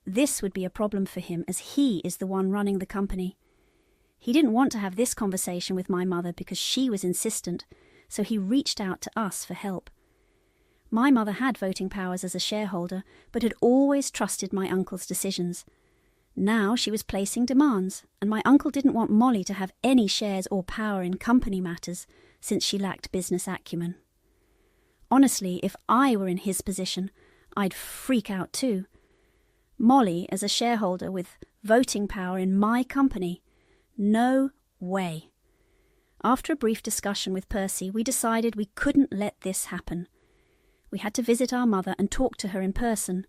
This would be a problem for him as he is the one running the company. He didn't want to have this conversation with my mother because she was insistent, so he reached out to us for help. My mother had voting powers as a shareholder, but had always trusted my uncle's decisions. Now she was placing demands, and my uncle didn't want Molly to have any shares or power in company matters, since she lacked business acumen. Honestly, if I were in his position, I'd freak out too. Molly as a shareholder with voting power in my company? No way. After a brief discussion with Percy, we decided we couldn't let this happen. We had to visit our mother and talk to her in person.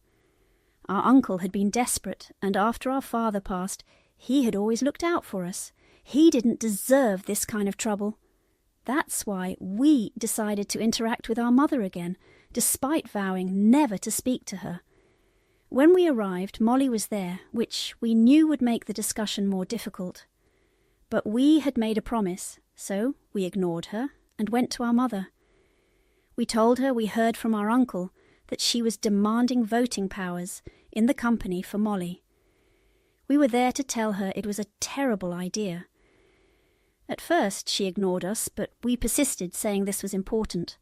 Our uncle had been desperate, and after our father passed, he had always looked out for us. He didn't deserve this kind of trouble. That's why we decided to interact with our mother again, despite vowing never to speak to her. When we arrived, Molly was there, which we knew would make the discussion more difficult. But we had made a promise, so we ignored her and went to our mother. We told her we heard from our uncle that she was demanding voting powers in the company for Molly. We were there to tell her it was a terrible idea. At first she ignored us, but we persisted, saying this was important.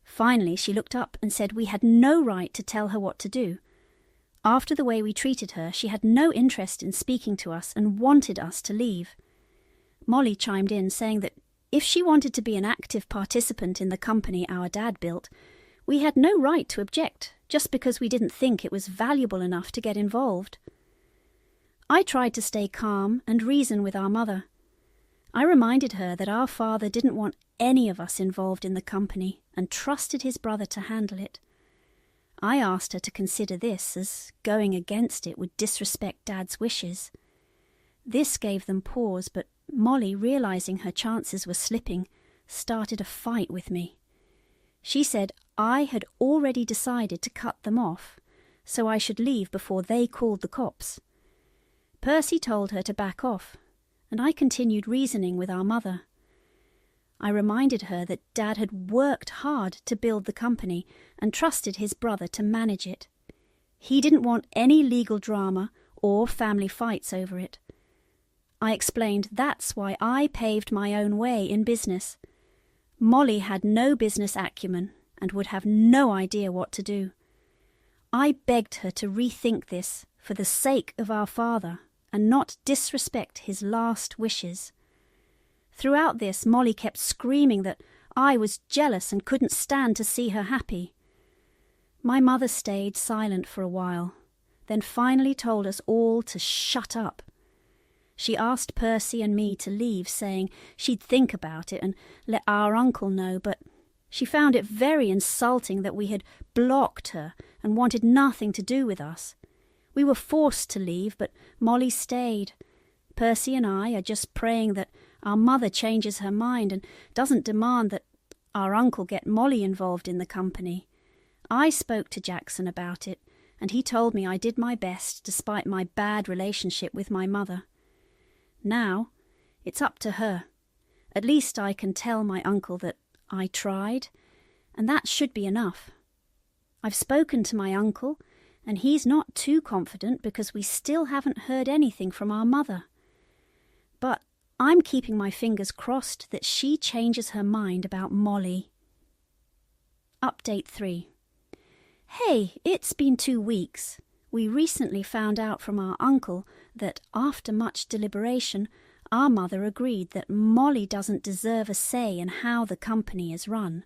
Finally she looked up and said we had no right to tell her what to do. After the way we treated her, she had no interest in speaking to us and wanted us to leave. Molly chimed in, saying that if she wanted to be an active participant in the company our dad built, we had no right to object, just because we didn't think it was valuable enough to get involved. I tried to stay calm and reason with our mother. I reminded her that our father didn't want any of us involved in the company and trusted his brother to handle it. I asked her to consider this, as going against it would disrespect Dad's wishes. This gave them pause, but Molly, realizing her chances were slipping, started a fight with me. She said I had already decided to cut them off, so I should leave before they called the cops. Percy told her to back off, and I continued reasoning with our mother. I reminded her that Dad had worked hard to build the company and trusted his brother to manage it. He didn't want any legal drama or family fights over it. I explained that's why I paved my own way in business. Molly had no business acumen and would have no idea what to do. I begged her to rethink this for the sake of our father and not disrespect his last wishes. Throughout this, Molly kept screaming that I was jealous and couldn't stand to see her happy. My mother stayed silent for a while, then finally told us all to shut up. She asked Percy and me to leave, saying she'd think about it and let our uncle know, but she found it very insulting that we had blocked her and wanted nothing to do with us. We were forced to leave, but Molly stayed. Percy and I are just praying that our mother changes her mind and doesn't demand that our uncle get Molly involved in the company. I spoke to Jackson about it, and he told me I did my best despite my bad relationship with my mother. Now, it's up to her. At least I can tell my uncle that I tried, and that should be enough. I've spoken to my uncle, and he's not too confident because we still haven't heard anything from our mother. But I'm keeping my fingers crossed that she changes her mind about Molly. Update 3. Hey, it's been 2 weeks. We recently found out from our uncle that, after much deliberation, our mother agreed that Molly doesn't deserve a say in how the company is run.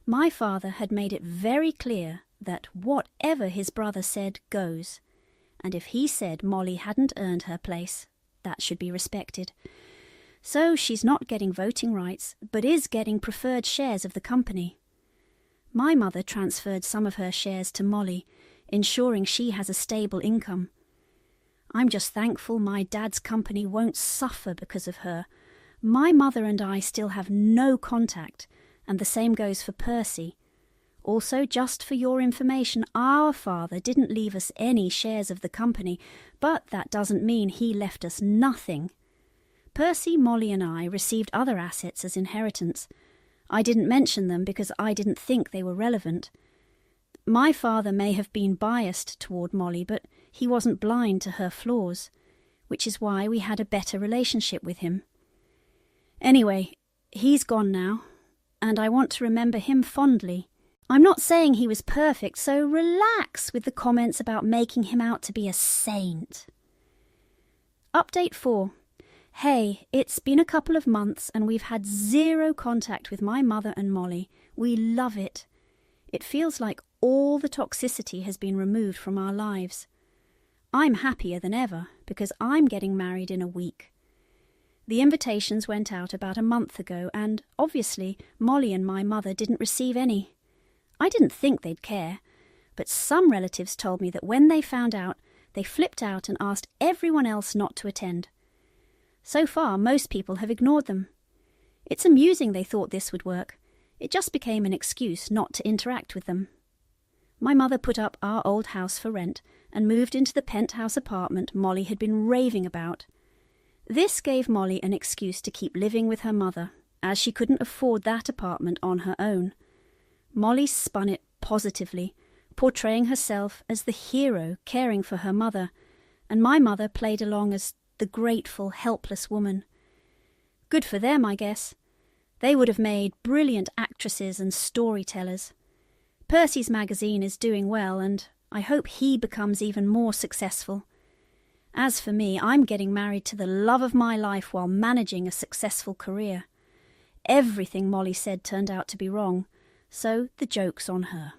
My father had made it very clear that whatever his brother said goes, and if he said Molly hadn't earned her place, that should be respected. So she's not getting voting rights, but is getting preferred shares of the company. My mother transferred some of her shares to Molly, ensuring she has a stable income. I'm just thankful my dad's company won't suffer because of her. My mother and I still have no contact, and the same goes for Percy. Also, just for your information, our father didn't leave us any shares of the company, but that doesn't mean he left us nothing. Percy, Molly and I received other assets as inheritance. I didn't mention them because I didn't think they were relevant. My father may have been biased toward Molly, but he wasn't blind to her flaws, which is why we had a better relationship with him. Anyway, he's gone now, and I want to remember him fondly. I'm not saying he was perfect, so relax with the comments about making him out to be a saint. Update 4. Hey, it's been a couple of months and we've had 0 contact with my mother and Molly. We love it. It feels like all the toxicity has been removed from our lives. I'm happier than ever because I'm getting married in a week. The invitations went out about a month ago and, obviously, Molly and my mother didn't receive any. I didn't think they'd care, but some relatives told me that when they found out, they flipped out and asked everyone else not to attend. So far, most people have ignored them. It's amusing they thought this would work. It just became an excuse not to interact with them. My mother put up our old house for rent and moved into the penthouse apartment Molly had been raving about. This gave Molly an excuse to keep living with her mother, as she couldn't afford that apartment on her own. Molly spun it positively, portraying herself as the hero caring for her mother, and my mother played along as the grateful, helpless woman. Good for them, I guess. They would have made brilliant actresses and storytellers. Percy's magazine is doing well, and I hope he becomes even more successful. As for me, I'm getting married to the love of my life while managing a successful career. Everything Molly said turned out to be wrong, so the joke's on her.